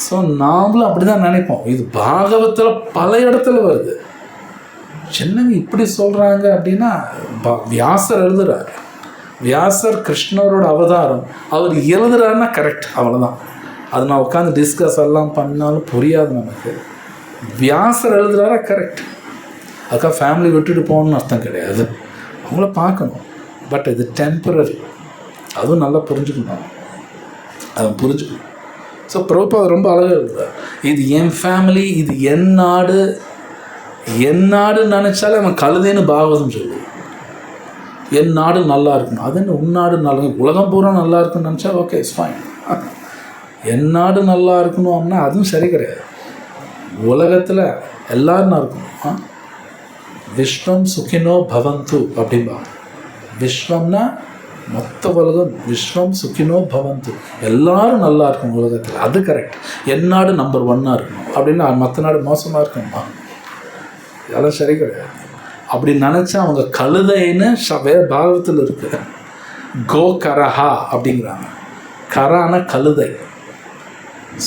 Speaker 1: ஸோ நாமளும் அப்படி தான் நினைப்போம். இது பாகவத்தில் பல இடத்துல வருது. என்னங்க இப்படி சொல்கிறாங்க அப்படின்னா, வியாசர் எழுதுகிறார். வியாசர் கிருஷ்ணரோட அவதாரம், அவர் எழுதுறாருன்னா கரெக்ட், அவ்வளோதான். அது நான் உட்காந்து டிஸ்கஸ் எல்லாம் பண்ணாலும் புரியாது நமக்கு. வியாசர் எழுதுறாரா கரெக்ட். அதுக்காக ஃபேமிலி விட்டுட்டு போகணுன்னு அர்த்தம் கிடையாது, அவங்கள பார்க்கணும். பட் இது டெம்பரரி, அதுவும் நல்லா புரிஞ்சுக்கணும், அதை புரிஞ்சுக்கணும். ஸோ பிரபுபாத ரொம்ப அழகாக எழுதுறார். இது என் ஃபேமிலி, இது என் நாடு, என் நாடுன்னு நினச்சாலே அவன் கழுதைன்னு பாகவதம் சொல்லுவான். என் நாடு நல்லா இருக்கணும், அது என்ன உன் நாடு நல்லா, உலகம் பூரா நல்லா இருக்குன்னு நினச்சா ஓகே இட்ஸ் ஃபைன். என் நாடு நல்லா இருக்கணும் அப்படின்னா அதுவும் சரி கிடையாது. உலகத்தில் எல்லோரும் நல்லா இருக்கணும். விஸ்வம் சுகினோ பவந்து அப்படிம்பா. விஸ்வம்னா மொத்த உலகம் விஸ்வம் சுக்கினோ பவந்து, எல்லாரும் நல்லா இருக்கும் உலகத்தில், அது கரெக்ட். என் நாடு நம்பர் 1 இருக்கணும் அப்படின்னா மற்ற நாடு மோசமாக இருக்கணுமா? அதெல்லாம் சரி கிடையாது. அப்படி நினச்சா அவங்க கழுதைன்னு வேறு பாகத்தில் இருக்கு. கோ கரஹா அப்படிங்கிறாங்க. கரான கழுதை.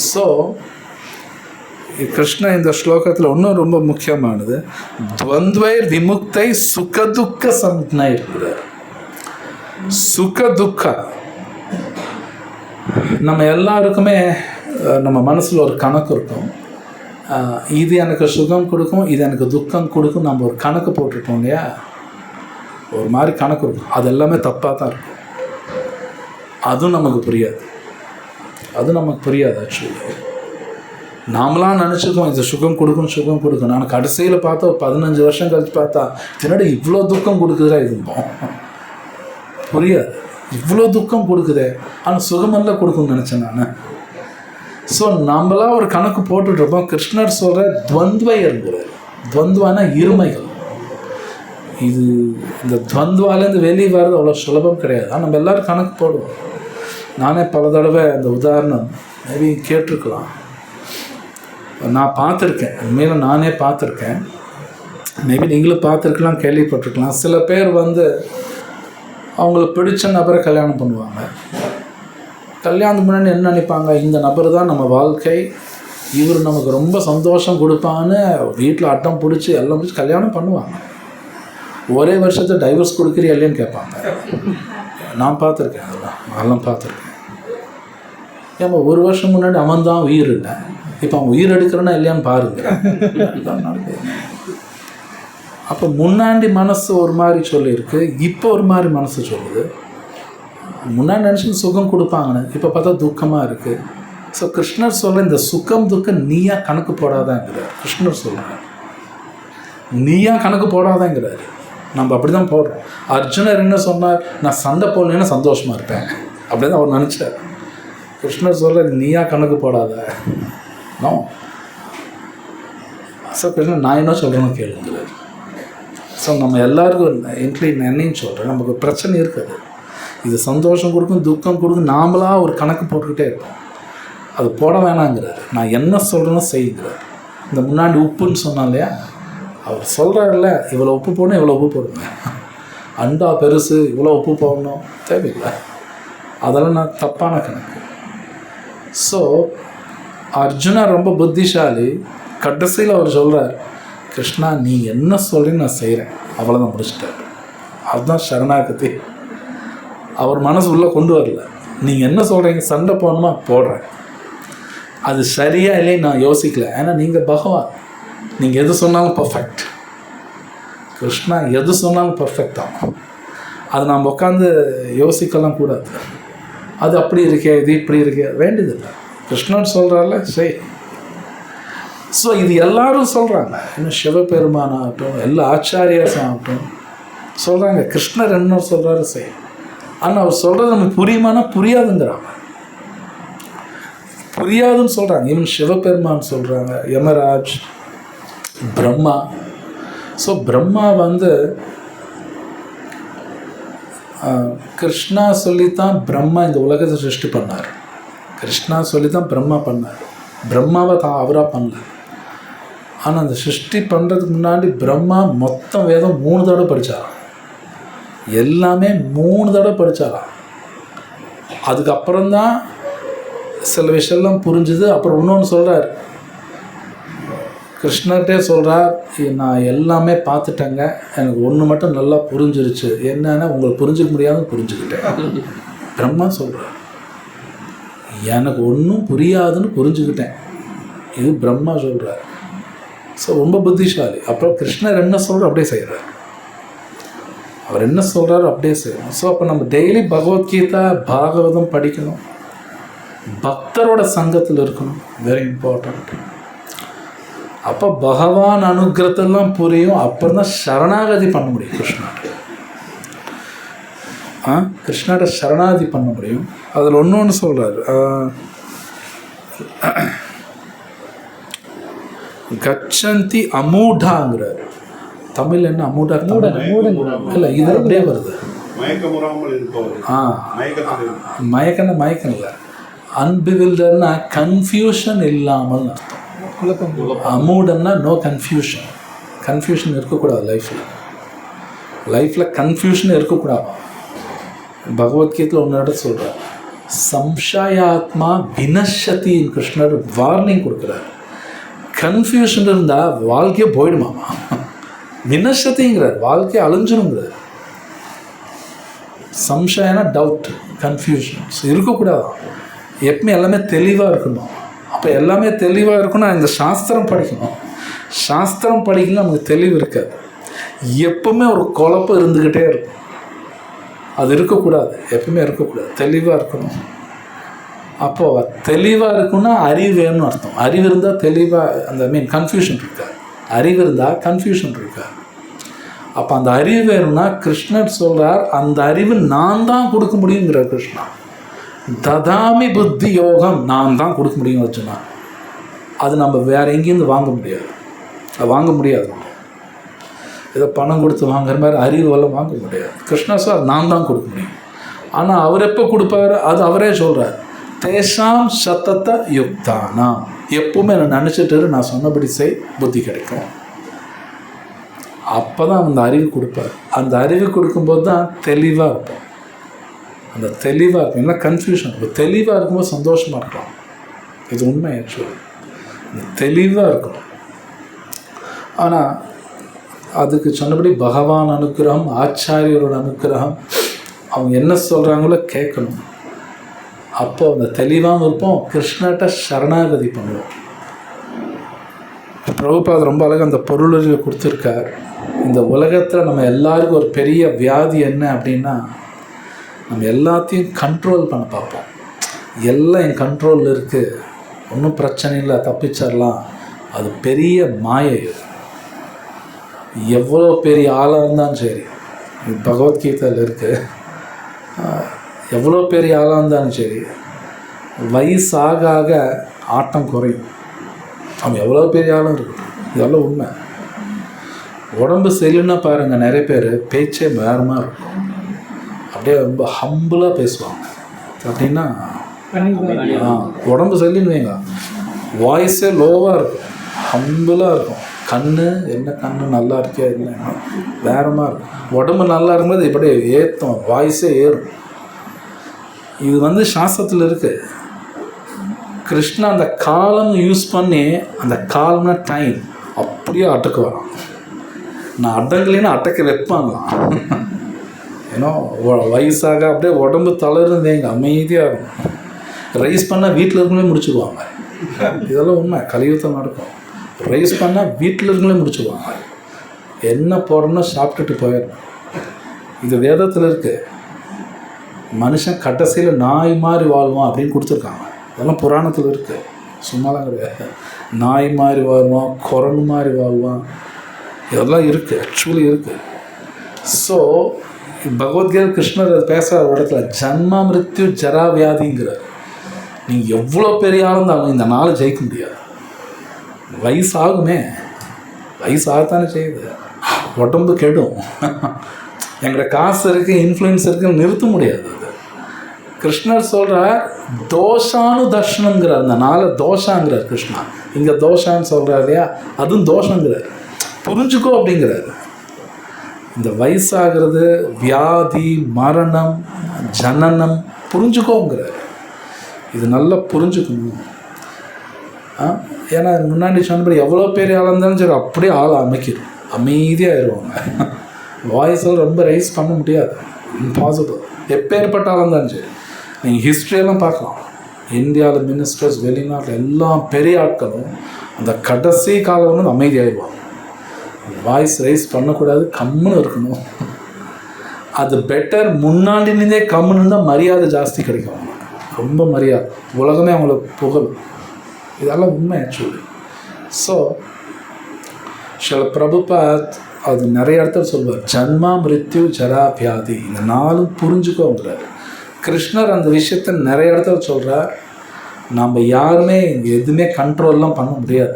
Speaker 1: ஸோ கிருஷ்ண இந்த ஸ்லோகத்தில் இன்னும் ரொம்ப முக்கியமானது, துவந்த்வைர் விமுக்தை சுகதுக்க சம்ஞை இருக்கிறார். சுகதுக்க நம்ம எல்லாருக்குமே நம்ம மனசில் ஒரு கணக்கு இருக்கும். இது எனக்கு சுகம் கொடுக்கும், இது எனக்கு துக்கம் கொடுக்கும், நம்ம ஒரு கணக்கு போட்டிருப்போம் இல்லையா? ஒரு மாதிரி கணக்கு இருக்கும். அது எல்லாமே தப்பாக தான் இருக்கும். அதுவும் நமக்கு புரியாது. ஆக்சுவலி நாமளாம் நினச்சிருக்கோம் இது சுகம் கொடுக்கும். நான் கடைசியில் பார்த்தா 15 வருஷம் கழிச்சு பார்த்தா பின்னாடி இவ்வளோ துக்கம் கொடுக்குதா இருந்தோம். புரியாது, இவ்வளோ துக்கம் கொடுக்குதே, ஆனால் சுகமெல்லாம் கொடுக்கும்னு நினச்சேன் நான். ஸோ நம்மளாம் ஒரு கணக்கு போட்டுட்ருப்போம். கிருஷ்ணர் சொல்கிற துவந்த்வை இருக்கிறார். துவந்த்வானா இருமைகள். இது இந்த துவந்த்வாலேருந்து வெளியே வர்றது அவ்வளோ சுலபம் கிடையாது. ஆனால் நம்ம எல்லோரும் கணக்கு போடுவோம். நானே பல தடவை இந்த உதாரணம் மேபி கேட்டிருக்கலாம், நான் பார்த்துருக்கேன். உண்மையில் நானே பார்த்துருக்கேன். மேபி நீங்களும் பார்த்துருக்கலாம், கேள்விப்பட்டிருக்கலாம். சில பேர் அவங்களுக்கு பிடிச்ச நபரை கல்யாணம் பண்ணுவாங்க. கல்யாணத்துக்கு முன்னாடி என்ன நினைப்பாங்க, இந்த நபர் தான் நம்ம வாழ்க்கை, இவர் நமக்கு ரொம்ப சந்தோஷம் கொடுப்பான்னு வீட்டில் அட்டம் பிடிச்சி எல்லாம் பிடிச்சி கல்யாணம் பண்ணுவாங்க. ஒரே வருஷத்தை டைவர்ஸ் கொடுக்குறியா இல்லைன்னு கேட்பாங்க. நான் பார்த்துருக்கேன், அதெல்லாம் பார்த்துருக்கேன். ஏன் ஒரு வருஷம் முன்னாடி அவன் தான் உயிர் இல்லை, இப்போ அவன் உயிர் எடுக்கிறேன்னா இல்லையான்னு பாருங்க. அப்போ முன்னாடி மனசு ஒரு மாதிரி சொல்லியிருக்கு, இப்போ ஒரு மாதிரி மனசு சொல்லுது. முன்னாடி நினச்சி சுகம் கொடுப்பாங்கன்னு, இப்போ பார்த்தா துக்கமாக இருக்குது. ஸோ கிருஷ்ணர் சொல்கிற இந்த சுகம் துக்கம் நீயா கணக்கு போடாதாங்கிறார். கிருஷ்ணர் சொல்கிறார் நீயா கணக்கு போடாதாங்கிறார். நம்ம அப்படி தான் போடுறோம். அர்ஜுனர் என்ன சொன்னார், நான் சண்டை போடலன்னா சந்தோஷமாக இருப்பேன் அப்படின்னு அவர் நினச்சார். கிருஷ்ணர் சொல்கிற நீயா கணக்கு போடாத. நோ. ஸோ கிருஷ்ணர் நான் என்ன சொல்கிறேன்னு கேளுங்கிறார். ஸோ நம்ம எல்லாருக்கும் என்னையும் சொல்கிறேன், நமக்கு பிரச்சனை இருக்காது. இது சந்தோஷம் கொடுக்கும், துக்கம் கொடுக்கும், நாமளாக ஒரு கணக்கு போட்டுக்கிட்டே இருப்போம். அது போட வேணாங்கிறார். நான் என்ன சொல்கிறேன்னு செய்யுங்கிறார். இந்த முன்னாடி உப்புன்னு சொன்னான் இல்லையா, அவர் சொல்கிறாருல்ல, இவ்வளோ உப்பு போடணும், இவ்வளோ உப்பு போடுங்க, அண்டா பெருசு, இவ்வளோ உப்பு போடணும், தேவையில்லை. அதெல்லாம் நான் தப்பான கணக்கு. ஸோ அர்ஜுனா ரொம்ப புத்திசாலி. கடைசியில் அவர் சொல்கிறார், கிருஷ்ணா நீ என்ன சொல்கிறேன்னு நான் செய்கிறேன், அவ்வளோதான் முடிச்சிட்டார். அதுதான் சரணாகதி. அவர் மனசு உள்ளே கொண்டு வரல. நீங்கள் என்ன சொல்கிறீங்க, சண்டை போடணுமா போடுறேன், அது சரியா இல்லையே நான் யோசிக்கல. ஏன்னா நீங்கள் பகவான், நீங்கள் எது சொன்னாலும் பர்ஃபெக்ட். கிருஷ்ணா எது சொன்னாலும் பர்ஃபெக்ட் தான். அது நாம் உட்காந்து யோசிக்கலாம் கூடாது. அது அப்படி இருக்கே, இது இப்படி இருக்கே, வேண்டியதில்லை. கிருஷ்ணன் சொல்கிறார்ல, சரி. ஸோ இது எல்லாரும் சொல்கிறாங்க. இன்னும் சிவபெருமான் ஆகட்டும், எல்லா ஆச்சாரியாஸ் ஆகட்டும் சொல்கிறாங்க, கிருஷ்ணர் என்ன சொல்கிறாரு சரி. ஆனால் அவர் சொல்கிறது நமக்கு புரியுமானா புரியாதுங்கிறாங்க. புரியாதுன்னு சொல்கிறாங்க. ஈவன் சிவபெருமான் சொல்கிறாங்க, யமராஜ், பிரம்மா. ஸோ பிரம்மா கிருஷ்ணா சொல்லித்தான் பிரம்மா இந்த உலகத்தை சிருஷ்டி பண்ணார். கிருஷ்ணா சொல்லித்தான் பிரம்மா பண்ணார். பிரம்மாவை தான் அவராக பண்ணல. ஆனால் அந்த சிருஷ்டி பண்ணுறதுக்கு முன்னாடி பிரம்மா மொத்தம் வேதம் 3 தடவை படித்தாராம். எல்லாமே 3 தடவை படித்தாராம். அதுக்கப்புறம்தான் சில விஷயம்லாம் புரிஞ்சுது. அப்புறம் இன்னொன்று சொல்கிறார், கிருஷ்ணர்கிட்டே சொல்கிறார், நான் எல்லாமே பார்த்துட்டேங்க, எனக்கு ஒன்று மட்டும் நல்லா புரிஞ்சிருச்சு, என்னன்னா உங்களுக்கு புரிஞ்சிக்க முடியாதுன்னு புரிஞ்சுக்கிட்டேன். பிரம்மா சொல்கிறார், எனக்கு ஒன்றும் புரியாதுன்னு புரிஞ்சுக்கிட்டேன். இது பிரம்மா சொல்கிறார். ஸோ ரொம்ப புத்திசாலி. அப்புறம் கிருஷ்ணர் என்ன சொல்கிறார் அப்படியே செய்கிறார். அவர் என்ன சொல்கிறாரோ அப்படியே செய்யணும். ஸோ அப்போ நம்ம டெய்லி பகவத்கீதா பாகவதம் படிக்கணும், பக்தரோட சங்கத்தில் இருக்கணும், வெரி இம்பார்ட்டண்ட். அப்போ பகவான் அனுகிரகத்தெல்லாம் புரியும். அப்புறம் தான் சரணாகதி பண்ண முடியும். கிருஷ்ணாட்ட சரணாகதி பண்ண முடியும். அதில் ஒன்று சொல்கிறார், கச்சந்தி அமூடாங்கிறார். தமிழ் என்ன அமூடா? இல்லை, இது அப்படியே வருது.
Speaker 3: மயக்கமுறாமல் இருப்பவர்.
Speaker 1: மயக்கம் இல்லை, அன்பிவில்டர்னா கன்ஃபியூஷன் இல்லாமல் அர்த்தம். அமூடம்னா நோ கன்ஃபியூஷன். கன்ஃபியூஷன் இருக்கக்கூடாது லைஃப்பில் கன்ஃபியூஷன் இருக்கக்கூடாது. பகவத்கீதையில் ஒன்று சொல்கிறார், சம்சயாத்மா வினஷத்தின்னு கிருஷ்ணர் வார்னிங் கொடுக்குறார். கன்ஃபியூஷன் இருந்தால் வாழ்க்கையே போயிடுமாமா. வினஷத்திங்கிறார், வாழ்க்கையை அழிஞ்சிடுங்கிறார். சம்சயனா டவுட், கன்ஃபியூஷன்ஸ் இருக்கக்கூடாது. எப்பவுமே எல்லாமே தெளிவாக இருக்கணும். அப்போ எல்லாமே தெளிவாக இருக்கணும். இந்த சாஸ்திரம் படிக்கணும். சாஸ்திரம் படிக்கணும், நமக்கு தெளிவு இருக்காது. எப்பவுமே ஒரு குழப்பம் இருந்துக்கிட்டே இருக்கும். அது இருக்கக்கூடாது, எப்பவுமே இருக்கக்கூடாது, தெளிவாக இருக்கணும். அப்போது தெளிவாக இருக்குன்னா அறிவு வேணும்னு அர்த்தம். அறிவு இருந்தால் தெளிவாக கன்ஃபியூஷன் இருக்கா. அறிவு இருந்தால் கன்ஃபியூஷன் இருக்கா. அப்போ அந்த அறிவு வேணும்னா கிருஷ்ணர் சொல்கிறார், அந்த அறிவு நான் தான் கொடுக்க முடியுங்கிறார் கிருஷ்ணா. ததாமி புத்தி யோகம், நான் தான் கொடுக்க முடியும் வச்சுனா. அது நம்ம வேறு எங்கேருந்து வாங்க முடியாது. அது வாங்க முடியாது. ஏதோ பணம் கொடுத்து வாங்குற மாதிரி அறிவுவெல்லாம் வாங்க முடியாது. கிருஷ்ணா சார் நான் தான் கொடுக்க முடியும். ஆனால் அவர் எப்போ கொடுப்பாரு, அது அவரே சொல்கிறார், தேசாம் சத்தத்தை யுக்தானா. எப்பவுமே நான் நினச்சிட்டு நான் சொன்னபடி செய், புத்தி கிடைக்கும். அப்போ தான் அந்த அறிவு கொடுப்பார். அந்த அறிவு கொடுக்கும்போது தான் தெளிவாக இருப்போம். அந்த தெளிவாக இருக்கும், இல்லை கன்ஃபியூஷன் இருக்கும். தெளிவாக இருக்கும்போது சந்தோஷமாக இருக்கலாம். இது உண்மை. ஆக்சுவலி தெளிவாக இருக்கணும். ஆனால் அதுக்கு சொன்னபடி பகவான் அனுக்கிரகம், ஆச்சாரியரோட அனுக்கிரகம், அவங்க என்ன சொல்கிறாங்களோ கேட்கணும். அப்போ அந்த தெளிவாகவும் இருப்போம். கிருஷ்ணர்கிட்ட சரணாகதி பண்ணுவோம். பிரபுபாத் ரொம்ப அழகாக அந்த பொருளை கொடுத்துருக்கார். இந்த உலகத்தில் நம்ம எல்லாருக்கும் ஒரு பெரிய வியாதி என்ன அப்படின்னா, நம்ம எல்லாத்தையும் கண்ட்ரோல் பண்ண பார்ப்போம். எல்லாம் என் கண்ட்ரோலில் இருக்குது, ஒன்றும் பிரச்சனை இல்லை, தப்பிச்சிடலாம். அது பெரிய மாயை. எவ்வளோ பெரிய ஆளாக இருந்தாலும் சரி, பகவத்கீதையில் இருக்குது, எவ்வளோ பெரிய ஆளாக இருந்தாலும் சரி, வயசாக ஆக ஆட்டம் குறையும். அவன் எவ்வளோ பெரிய ஆளும் இருக்கட்டும். இதெல்லாம் உண்மை. உடம்பு சரியில்லைன்னா பாருங்கள், நிறைய பேர் பேச்சே வேறு மாதிரி இருக்கும். அப்படியே ரொம்ப ஹம்பிளாக பேசுவாங்க. அப்படின்னா உடம்பு சரியில்லைன்னு வைங்க, வாய்ஸே லோவாக இருக்கும், ஹம்பிளாக இருக்கும். என்ன கண்ணு நல்லா இருக்கே, இல்லை வேற மாதிரி இருக்கும். உடம்பு நல்லா இருக்கும்போது இப்படி ஏற்றும், வாய்ஸே ஏறும். இது சாஸ்திரத்தில் இருக்குது. கிருஷ்ணா அந்த காலம் யூஸ் பண்ணி, அந்த காலம்னா டைம், அப்படியே அடக்க வரான். நான் அடங்கலைன்னா அடக்க வைப்பாங்களாம். ஏன்னா வயசாக அப்படியே உடம்பு தளருந்தேங்க, அமைதியாக இருக்கும். ரைஸ் பண்ணால் வீட்டில் இருக்கங்களே முடிச்சுடுவாங்க. இதெல்லாம் உண்மை, கலியுகத்தில் நடக்கும். ரைஸ் பண்ணால் வீட்டில் இருக்கங்களே முடிச்சுடுவாங்க. என்ன போடணும்னா சாப்பிட்டுட்டு போயிடணும். இது வேதத்தில் இருக்குது. மனுஷன் கடைசியில் நாய் மாதிரி வாழ்வான் அப்படின்னு கொடுத்துருக்காங்க. இதெல்லாம் புராணத்தில் இருக்குது, சும்மாலாம் கிடையாது. நாய் மாதிரி வாழ்வான், குரங்கு மாதிரி வாழ்வான், இதெல்லாம் இருக்குது, ஆக்சுவலி இருக்குது. ஸோ பகவத்கீதை கிருஷ்ணர் அது பேசுகிற இடத்துல ஜன்மா மிருத்யு ஜரா வியாதிங்கிறார். நீங்கள் எவ்வளோ பெரிய ஆள் இருந்தாலும் இந்த நாளை ஜெயிக்க முடியாது. வயசாகுமே, வயசாகத்தானே செய்யுது, உடம்பு கெடும். எங்களோட காசு இருக்குது, இன்ஃப்ளூயன்ஸ் இருக்குன்னு நிறுத்த முடியாது. கிருஷ்ணர் சொல்கிறார் தோஷானு தர்ஷனங்கிறார். அந்த நாளை தோஷாங்கிறார் கிருஷ்ணா. இங்கே தோஷான்னு சொல்கிறார் இல்லையா, அதுவும் தோஷங்கிறார். புரிஞ்சுக்கோ அப்படிங்கிறார். இந்த வயசாகிறது, வியாதி, மரணம், ஜனனம் புரிஞ்சுக்கோங்கிறார். இது நல்லா புரிஞ்சுக்கணும். ஏன்னா முன்னாடி சொன்னபடி எவ்வளோ பெரிய ஆளாக இருந்தாலும் சரி, அப்படியே ஆளை அமைக்கிடும், அமைதியாகிடுவாங்க. வாய்ஸெல்லாம் ரொம்ப ரைஸ் பண்ண முடியாது, இம்பாசிபிள். எப்பேற்பட்ட ஆளாக இருந்தாலும் சரி, நீங்கள் ஹிஸ்ட்ரியெல்லாம் பார்க்கலாம். இந்தியாவில் மினிஸ்டர்ஸ், வெளிநாட்டில் எல்லாம் பெரிய ஆட்களும் அந்த கடைசி காலம் அமைதியாகிடுவாங்க. வாய்ஸ் ரைஸ் பண்ணக்கூடாது, கம்முன்னு இருக்கணும். அது பெட்டர். முன்னாடினே கம்முன்னு இருந்தால் மரியாதை ஜாஸ்தி கிடைக்கும், ரொம்ப மரியாதை, உலகமே அவங்கள புகழும். இதெல்லாம் உண்மை ஆக்சுவலி. ஸோ சில பிரபுபாத் அது நிறைய இடத்துல சொல்வார், ஜன்மா மிருத்யு ஜரா வியாதி, இந்த நாளும் புரிஞ்சுக்கோங்கிறார். கிருஷ்ணர் அந்த விஷயத்த நிறைய இடத்துல சொல்கிறார். நம்ம யாருமே எதுவுமே கண்ட்ரோல்லாம் பண்ண முடியாது.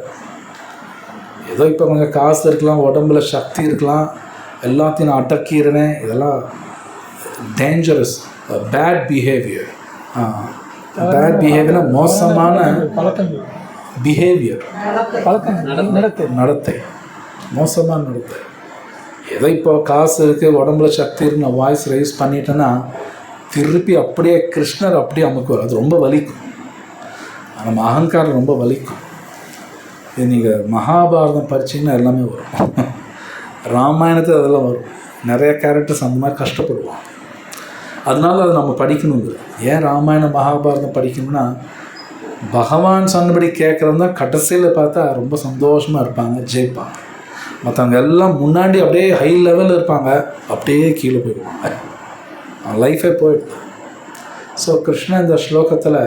Speaker 1: ஏதோ இப்போ கொஞ்சம் காசு இருக்கலாம், உடம்புல சக்தி இருக்கலாம், எல்லாத்தையும் நான் அடக்கிறேனே, இதெல்லாம் டேஞ்சரஸ் பேட் பிஹேவியர். பேட் பிஹேவியர்னா மோசமான
Speaker 2: பழக்கங்கள்,
Speaker 1: பிஹேவியர்,
Speaker 2: பழக்கம்,
Speaker 1: நடத்தை, மோசமான நடத்தை. ஏதோ இப்போ காசு இருக்குது, உடம்புல சக்தி இருக்கு, நான் வாய்ஸ் ரைஸ் பண்ணிட்டேன்னா திருப்பி அப்படியே கிருஷ்ணர் அப்படியே அமுக்குவார். அது ரொம்ப வலிக்கும். நம்ம அகங்காரம் ரொம்ப வலிக்கும். இது நீங்கள் மகாபாரதம் படிச்சிங்கன்னா எல்லாமே வரும். ராமாயணத்தில் அதெல்லாம் வரும். நிறைய கேரக்டர்ஸ் அந்த மாதிரி கஷ்டப்படுவான். அதனால அதை நம்ம படிக்கணுங்கிறது. ஏன் ராமாயணம் மகாபாரதம் படிக்கணும்னா, பகவான் சொன்னபடி கேட்குறது தான் கடைசியில் பார்த்தா ரொம்ப சந்தோஷமாக இருப்பாங்க, ஜெயிப்பாங்க. மற்றவங்க எல்லாம் முன்னாடி அப்படியே ஹை லெவலில் இருப்பாங்க, அப்படியே கீழே போயிடுவாங்க, லைஃபே போயிடுது. ஸோ கிருஷ்ணன் இந்த ஸ்லோகத்தில்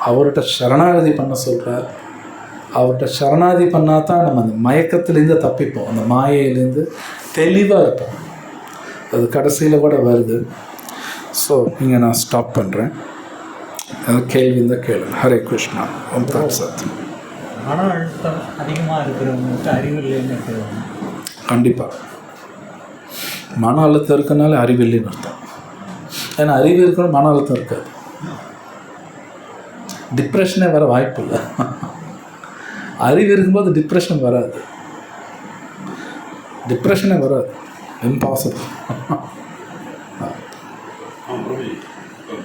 Speaker 1: அவர்கிட்ட சரணாகதி பண்ண சொல்கிறார். அவர்கிட்ட சரணாகதி பண்ணால் தான் நம்ம அந்த மயக்கத்துலேருந்து தப்பிப்போம், அந்த மாயையிலேருந்து தெளிவாக இருப்போம். அது கடைசியில் கூட வருது. ஸோ இங்கே நான் ஸ்டாப் பண்ணுறேன். கேள்வி இருந்தால் கேளுங்க. ஹரே கிருஷ்ணா. ஓம் தத் சத்.
Speaker 3: மன அழுத்தம் அதிகமாக இருக்கிறவங்களுக்கு அறிவில்லைன்னு இருக்கிறவங்க
Speaker 1: கண்டிப்பாக மன அழுத்தம் இருக்கனால அறிவில்லைன்னு அர்த்தம். ஏன்னா அறிவு இருக்கணும், மன அழுத்தம் இருக்காது. டிப்ரெஷனே வர வாய்ப்பு இல்லை. அறிவு இருக்கும்போது டிப்ரெஷன் வராது, டிப்ரெஷனே வராது, இம்பாசிபிள்.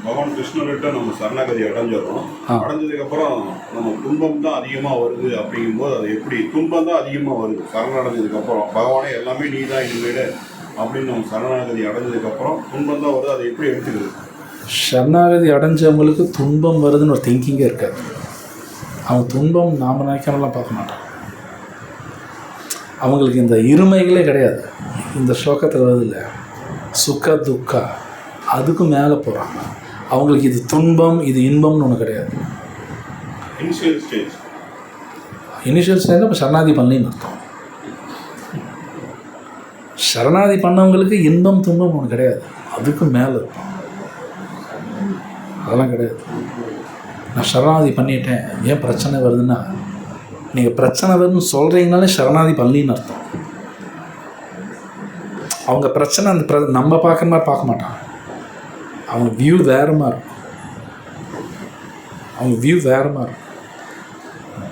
Speaker 4: பகவான் கிருஷ்ணர்கிட்ட நம்ம சரணாகதி அடைஞ்சிடறோம். அடைஞ்சதுக்கப்புறம் நம்ம துன்பம் தான் அதிகமாக வருது. அப்படிங்கும்போது அது எப்படி துன்பம் தான் அதிகமாக வருது சரணடைஞ்சதுக்கப்புறம்? பகவானே எல்லாமே நீ தான் இனிமேல் அப்படின்னு நம்ம சரணாகதி அடைஞ்சதுக்கப்புறம் துன்பம் தான் வருது. அதை எப்படி எடுத்துக்கிறது?
Speaker 1: சரணாகதி அடைஞ்சவங்களுக்கு துன்பம் வருதுன்னு ஒரு திங்கிங்கே இருக்காது. அவங்க துன்பம் நாம் நினைக்கிறவங்களாம் பார்க்க மாட்டாங்க. அவங்களுக்கு இந்த இருமைகளே கிடையாது. இந்த ஸ்லோகத்தில் வருது இல்லை, சுக துக்கா, அதுக்கு மேலே போகிறாங்க. அவங்களுக்கு இது துன்பம் இது இன்பம்னு ஒன்று கிடையாது.
Speaker 4: இனிஷியல் ஸ்டேஜ் இப்போ
Speaker 1: சரணாதி பண்ணலின்னு அர்த்தம். சரணாதி பண்ணவங்களுக்கு இன்பம் துன்பம் ஒன்று கிடையாது, அதுக்கு மேலே இருக்கும். அதெல்லாம் கிடையாது. நான் சரணாதி பண்ணிட்டேன், ஏன் பிரச்சனை வருதுன்னா, நீங்கள் பிரச்சனை வருதுன்னு சொல்கிறீங்கனாலே சரணாதி பண்ணலின்னு அர்த்தம். அவங்க பிரச்சனை அந்த நம்ம பார்க்குற மாதிரி பார்க்க மாட்டாங்க. அவங்க வியூ வேறு மாதிரி இருக்கும். அவங்க வியூ வேறு மாதிரி இருக்கும்.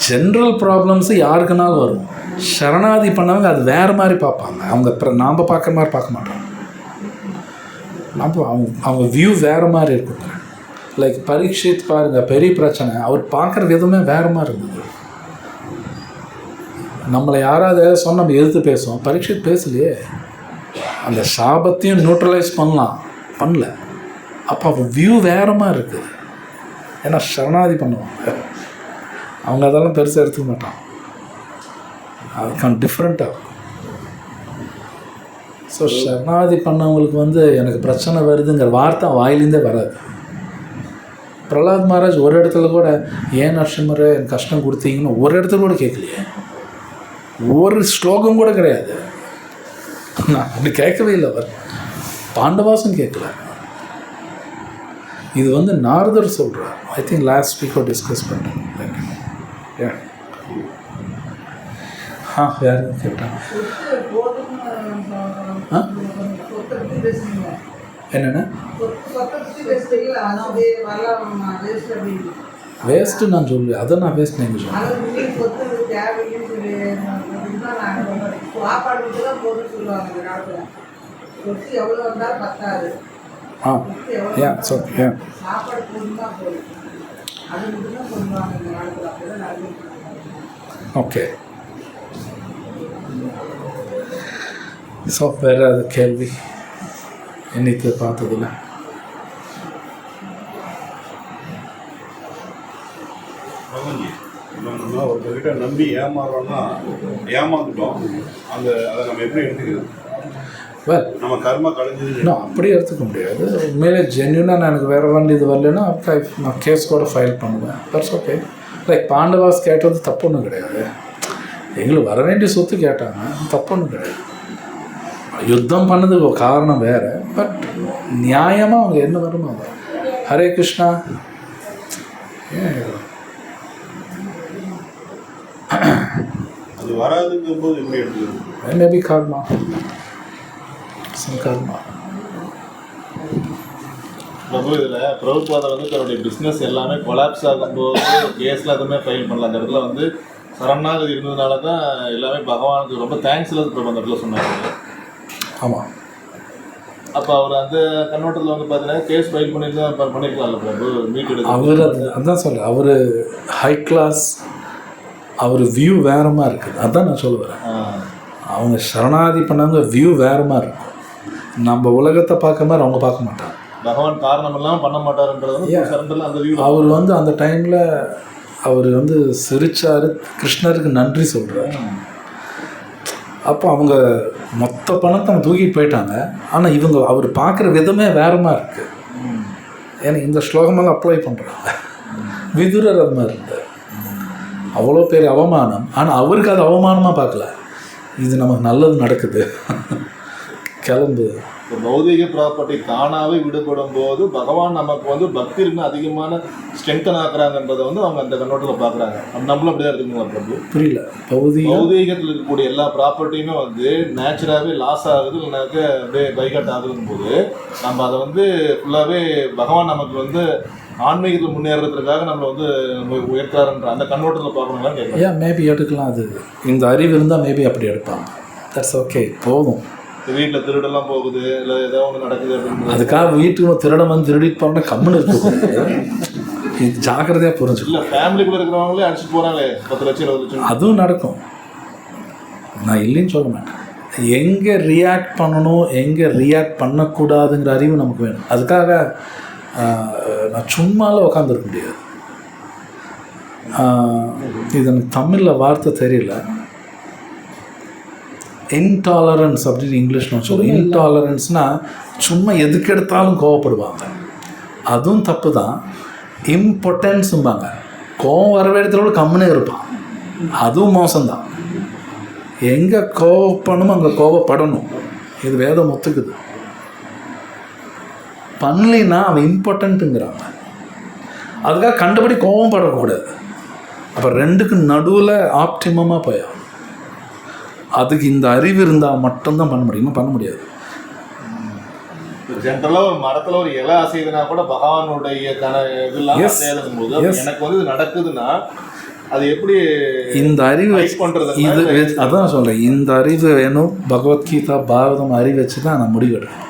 Speaker 1: ஜென்ரல் ப்ராப்ளம்ஸு யாருக்குனாலும் வரும். சரணாதி பண்ணவங்க அது வேறு மாதிரி பார்ப்பாங்க. அவங்க நாம் பார்க்குற மாதிரி பார்க்க மாட்டாங்க. அவங்க வியூ வேறு மாதிரி இருக்கும். லைக் பரீட்சித் பாருங்கள், பெரிய பிரச்சனை, அவர் பார்க்குற விதமே வேறு மாதிரி இருந்தது. நம்மளை யாராவது சொன்ன நம்ம எதிர்த்து பேசுவோம், பரீட்சித் பேசலையே, அந்த சாபத்தையும் நியூட்ரலைஸ் பண்ணல. அப்போ அவள் வியூ வேறு மாதிரி இருக்குது. ஏன்னா சரணாதி பண்ணுவாங்க, அவங்க அதெல்லாம் பெருசாக எடுத்துக்க மாட்டாங்க. அதுக்கான டிஃப்ரெண்ட்டாக. ஸோ சரணாதி பண்ணவங்களுக்கு எனக்கு பிரச்சனை வருதுங்கிற வார்த்தை வாயிலேருந்தே வராது. பிரகலாத் மகாராஜ் ஒரு இடத்துல கூட ஏன் நரசிம்மரே எனக்கு கஷ்டம் கொடுத்தீங்கன்னு ஒரு இடத்துல கூட கேட்கலையே, ஒரு ஸ்லோகம் கூட கிடையாது. நான் அப்படி கேட்கவே இல்லை. அவர் பாண்டவாசும் கேட்கல. இது நாரதர் சொல்கிறார். I think last Vicco discuss பண்ணுறேன். யார் கேட்டாங்க? என்னென்ன வேஸ்ட்டு நான் சொல்லுவேன். அதை நான் வேஸ்ட் நீங்கள் சொல்லுவேன். ஓகே. ஸோ வேறு அது கேள்வி இன்னைக்கு பார்த்ததில்ல.
Speaker 4: நம்ம ஒருத்தர்கிட்ட நம்பி ஏமாறுறோம்னா ஏமாந்துட்டோம், அதை நம்ம எப்படி எடுத்துக்கிறது? நம்ம கர்மா கழிஞ்சது
Speaker 1: இன்னும் அப்படியே எடுத்துக்க முடியாது. உண்மையிலே ஜென்யூனாக எனக்கு வேறு வண்டி இது வரலன்னா நான் கேஸ் கூட ஃபைல் பண்ணுவேன். That's okay. லைக் பாண்டவாஸ் கேட்டது தப்பு ஒன்றும் கிடையாது. எங்களுக்கு வர வேண்டிய சொத்து கேட்டாங்க, தப்பு ஒன்றும் கிடையாது. யுத்தம் பண்ணதுக்கு ஒரு காரணம் வேறு, பட் நியாயமாக அவங்க என்ன வருமோ அதை. ஹரே கிருஷ்ணா.
Speaker 4: அது வராதுங்கும் போது எப்படி எடுத்துக்கிறது?
Speaker 1: மேபி கர்மா, some karma.
Speaker 5: பிரபு இதில் பிரபுபாதா வந்து தன்னுடைய பிஸ்னஸ் எல்லாமே கொலாப்ஸ் ஆகும்போது கேஸில் எதுவுமே ஃபைல் பண்ணல. அந்த இடத்துல வந்து சரணாகதி இருந்ததுனால தான் எல்லாமே பகவானுக்கு ரொம்ப தேங்க்ஸ் இல்லை பிரபு அந்த இடத்துல சொன்னாங்க.
Speaker 1: ஆமாம்.
Speaker 5: அப்போ அவர் அந்த கண்ணோட்டத்தில் வந்து பார்த்தீங்கன்னா கேஸ் ஃபைல் பண்ணியிருக்கலாம்ல பிரபு மீட் எடுத்து.
Speaker 1: அவர் அதான் சொல்கிறேன், அவர் ஹை கிளாஸ், அவர் வியூ வேறமாக இருக்குது. அதுதான் நான் சொல்லுவேன். அவங்க சரணாதி பண்ணவங்க வியூ வேறமாக இருக்கும். நம்ம உலகத்தை பார்க்க மாதிரி அவங்க பார்க்க மாட்டாங்க.
Speaker 5: பகவான் காரணம் எல்லாம் பண்ண மாட்டாருன்றது சரண்டர்ல அந்த வியூ.
Speaker 1: அவர் வந்து அந்த டைமில் அவர் வந்து சிரிச்சார், கிருஷ்ணருக்கு நன்றி சொல்கிறார். அப்போ அவங்க மொத்த பணத்தை அவங்க தூக்கிட்டு போயிட்டாங்க. ஆனால் இவங்க அவர் பார்க்குற விதமே வேறமாக இருக்குது. ஏன்னா இந்த ஸ்லோகமெல்லாம் அப்ளை பண்ணுறாங்க. விதுரர் அது மாதிரி இருந்தார். அவ்வளோ பேர் அவமானம், ஆனால் அவருக்கு அது அவமானமாக பார்க்கல. இது நமக்கு நல்லது நடக்குது, கிளம்பு.
Speaker 5: இப்போ பௌதிக ப்ராப்பர்ட்டி தானாகவே விடுபடும் போது பகவான் நமக்கு வந்து பக்தி இருக்குன்னு அதிகமான ஸ்ட்ரென்தன் ஆக்குறாங்கன்றதை வந்து அவங்க அந்த கண்ணோட்டத்தில் பார்க்குறாங்க. நம்மளும் அப்படிதான் இருக்குங்களா பிரபு?
Speaker 1: புரியல.
Speaker 5: பௌதீகத்தில் இருக்கக்கூடிய எல்லா ப்ராப்பர்ட்டியுமே வந்து நேச்சுராகவே லாஸ் ஆகுது, இல்லைனாக்க அப்படியே பைகாட் ஆகுதுங்கும் போது நம்ம அதை வந்து ஃபுல்லாகவே பகவான் நமக்கு வந்து ஆன்மீகத்தில் முன்னேறதுக்காக நம்மளை வந்து உயர்த்தாருன்ற அந்த கண்ணோட்டத்தில் பார்க்கணும்லாம் கேட்குறேன்.
Speaker 1: ஏன் மேபி எடுக்கலாம். அது இந்த அறிவு இருந்தால் மேபி அப்படி எடுப்பாங்க. தட்ஸ் ஓகே, போதும்.
Speaker 5: வீட்டில் திருடெல்லாம் போகுது, இல்லை ஏதோ ஒன்று நடக்குது அப்படின்னு
Speaker 1: அதுக்காக வீட்டுக்கு திருடம் வந்து திருடிட்டு போனால் கம்முன்னு இருக்கு. இது ஜாக்கிரதையாக புரிஞ்சு.
Speaker 5: இல்லை ஃபேமிலிக்குள்ளே இருக்கிறவங்களே அடிச்சுட்டு போகிறாங்களே 10 லட்சம் 20 லட்சம்.
Speaker 1: அதுவும் நடக்கும், நான் இல்லைன்னு சொல்ல மாட்டேன். எங்கே ரியாக்ட் பண்ணணும், எங்கே ரியாக்ட் பண்ணக்கூடாதுங்கிற அறிவு நமக்கு வேணும். அதுக்காக நான் சும்மாலாம் உட்காந்துருக்க முடியாது. இது எனக்கு தமிழில் வார்த்தை தெரியல. இன்டாலரன்ஸ் அப்படின்னு இங்கிலீஷ் நான் சொல்லுவேன். இன்டாலரன்ஸ்னால் சும்மா எதுக்கு எடுத்தாலும் கோவப்படுவாங்க, அதுவும் தப்பு தான். இம்பார்ட்டன்ஸும்பாங்க, கோவம் வரவேடத்தோட கம்முனே இருப்பான், அதுவும் மோசம்தான். எங்கே கோவப்படணுமோ அங்கே கோவப்படணும். இது வேதம் ஒத்துக்குது. பண்ணலைன்னா அவன் இம்பார்ட்டண்ட்டுங்கிறாங்க. அதுக்காக கண்டபடி கோவம் படக்கூடாது. அப்போ ரெண்டுக்கு நடுவில் ஆப்டிமமாக போயும். அதுக்கு இந்த அறிவு இருந்தால் மட்டும்தான் பண்ண முடியுமா? பண்ண முடியாது.
Speaker 5: ஜென்ரலாக ஒரு மரத்தில் ஒரு இலை அசைதுனா கூட பகவானுடைய இதெல்லாம் அசையாதுங்கும் போது எனக்கு வந்து இது நடக்குதுன்னா அது எப்படி
Speaker 1: இந்த அறிவு
Speaker 5: பண்ணுறது?
Speaker 1: இது அதான் சொல்கிறேன், இந்த அறிவு வேணும். பகவத்கீதா பாரதம் அறிவு வச்சு தான் நான் முடிவெடுக்கணும்.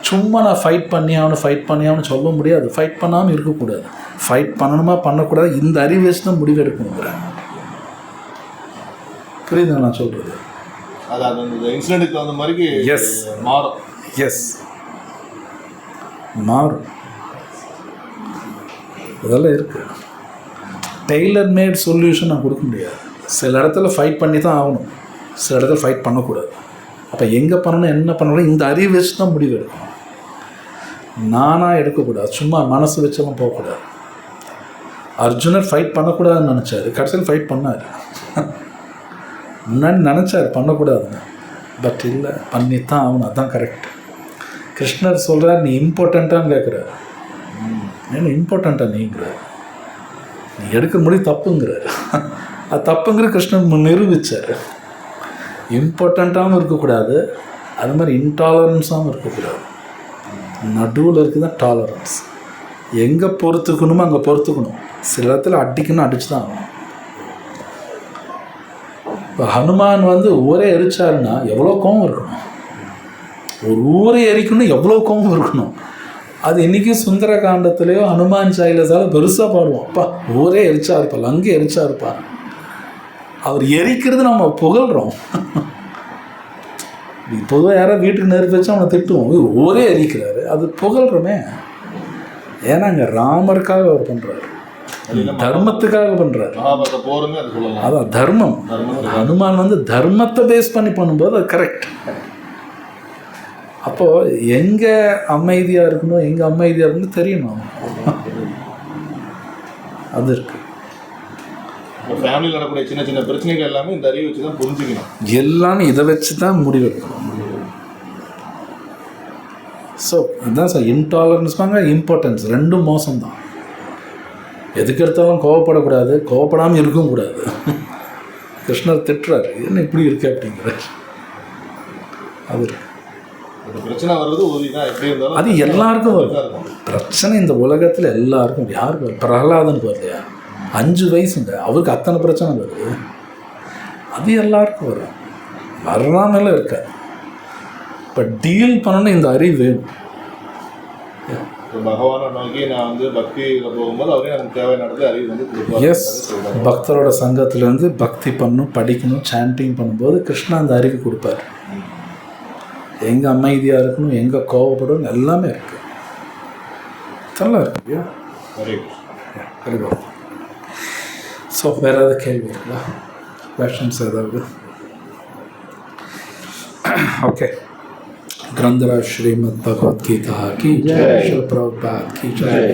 Speaker 1: சும்மா நான் ஃபைட் பண்ணியாகணும் சொல்ல முடியாது. ஃபைட் பண்ணாமல் இருக்கக்கூடாது, ஃபைட் பண்ணணுமா பண்ணக்கூடாது, இந்த அறிவு வச்சு தான் முடிவெடுக்கணுங்கிறேன். புரியுது நான் சொல்கிறது?
Speaker 5: அது அந்த இன்சிடென்ட்டுக்கு தகுந்த மாதிரி மாறும்.
Speaker 1: எஸ், மாறும். இதெல்லாம் இருக்குது. டெய்லர் மேட் சொல்யூஷன் நான் கொடுக்க முடியாது. சில இடத்துல ஃபைட் பண்ணி தான் ஆகணும், சில இடத்துல ஃபைட் பண்ணக்கூடாது. அப்போ எங்கே பண்ணணும், என்ன பண்ணணும், இந்த அறிவு வச்சு தான் முடிவு எடுக்கணும். நானாக எடுக்கக்கூடாது, சும்மா மனசு வச்செல்லாம் போகக்கூடாது. அர்ஜுனர் ஃபைட் பண்ணக்கூடாதுன்னு நினச்சார், கடைசியில் ஃபைட் பண்ணார். முன்னாடி நினச்சார் பண்ணக்கூடாதுன்னு, பட் இல்லை, பண்ணித்தான் ஆகணும், அதுதான் கரெக்ட். கிருஷ்ணர் சொல்கிறார், நீ இம்பார்ட்டண்ட்டான்னு கேட்குறாரு. ஏன்னா இம்பார்ட்டண்ட்டாக நீங்கிறார், நீ எடுக்கிற முடிவு தப்புங்கிறார். அது தப்புங்கிற கிருஷ்ணன் நிரூபித்தார். இம்பார்ட்டண்ட்டாகவும் இருக்கக்கூடாது, அது மாதிரி இன்டாலரன்ஸாகவும் இருக்கக்கூடாது. நடுவில் இருக்குது தான் டாலரன்ஸ். எங்கே பொறுத்துக்கணுமோ அங்கே பொறுத்துக்கணும். சில இடத்துல அடிக்கணும், அடிச்சு தான் ஆகணும். இப்போ ஹனுமான் வந்து ஊரே எரிச்சாருன்னா எவ்வளோ கோவம் இருக்கணும், ஒரு ஊரை எரிக்கணும் எவ்வளோ கோவம் இருக்கணும். அது இன்றைக்கும் சுந்தர காண்டத்துலேயோ ஹனுமான் சாயிலஸால் பெருசாக பாடுவோம். அப்பா ஊரே எரிச்சா இருப்பா, லங்கு எரிச்சா இருப்பா. அவர் எரிக்கிறது நம்ம புகழ்கிறோம். பொதுவாக யாராவது வீட்டுக்கு நெருப்பு வச்சு அவனை திட்டுவோம், ஊரே எரிக்கிறாரு, அது புகழ்கிறோமே. ஏன்னா அங்கே ராமருக்காக அவர் பண்ணுறாரு, தர்மத்துக்காக பண்ணுறாரு. அதான் தர்மம். ஹனுமான் வந்து தர்மத்தை பேஸ் பண்ணி பண்ணும்போது அது கரெக்ட். அப்போது எங்கே அமைதியாக இருக்கணும், எங்கே அமைதியாக இருக்கணும் தெரியணும், அது இருக்குது.
Speaker 5: ஃபேமிலியில் நடக்கக்கூடிய சின்ன சின்ன பிரச்சனைகள் எல்லாமே இந்த அறிவு வச்சு தான் புரிஞ்சுக்கணும்.
Speaker 1: எல்லாமே இதை வச்சு தான் முடிவெடுக்கணும். ஸோ இதுதான் சார் இன்டாலரன்ஸ் வாங்க, இம்பார்ட்டன்ஸ் ரெண்டும் மோசம்தான். எதுக்கு எடுத்தாலும் கோவப்படக்கூடாது, கோவப்படாமல் இருக்கவும் கூடாது. கிருஷ்ணர் திட்டுறாரு, என்ன இப்படி இருக்கு அப்படிங்கிறார். அது
Speaker 5: இந்த பிரச்சனை வர்றது உறுதி தான், எப்படி இருந்தாலும்
Speaker 1: அது எல்லாருக்கும் வரும்.
Speaker 5: இருக்கும்.
Speaker 1: பிரச்சனை இந்த உலகத்தில் எல்லாருக்கும். யாருக்கு வரும்? பிரகலாதனுக்கு வரலையா? 5 வயசுங்க, அவருக்கு அத்தனை பிரச்சனை வருது. அது எல்லாருக்கும் வரும், வராமலாம் இருக்காது. இப்போ டீல் பண்ணணும், இந்த அறிவு வேணும்.
Speaker 5: இப்போ பகவானை நோக்கி நான் வந்து பக்தியில் போகும்போது அவரே நமக்கு தேவையான இடத்துல அறிவு வந்து கொடுப்பாரு.
Speaker 1: எஸ், பக்தரோட சங்கத்துலேருந்து பக்தி பண்ணணும், படிக்கணும், சாண்டிங் பண்ணும்போது கிருஷ்ணா அந்த அறிவு கொடுப்பார். எங்கே அமைதியாக இருக்கணும், எங்கே கோவப்படணும், எல்லாமே இருக்குது. இதெல்லாம் இருக்கு இல்லையா? கண்டிப்பாக. ஸோ வேறு ஏதாவது கேள்வி இருக்குல்ல? क्वेश्चंस ஏதாவது? ओके. ग्रंथराज श्रीमद् भगवद गीता की जय, श्री प्रभुपाद की जय.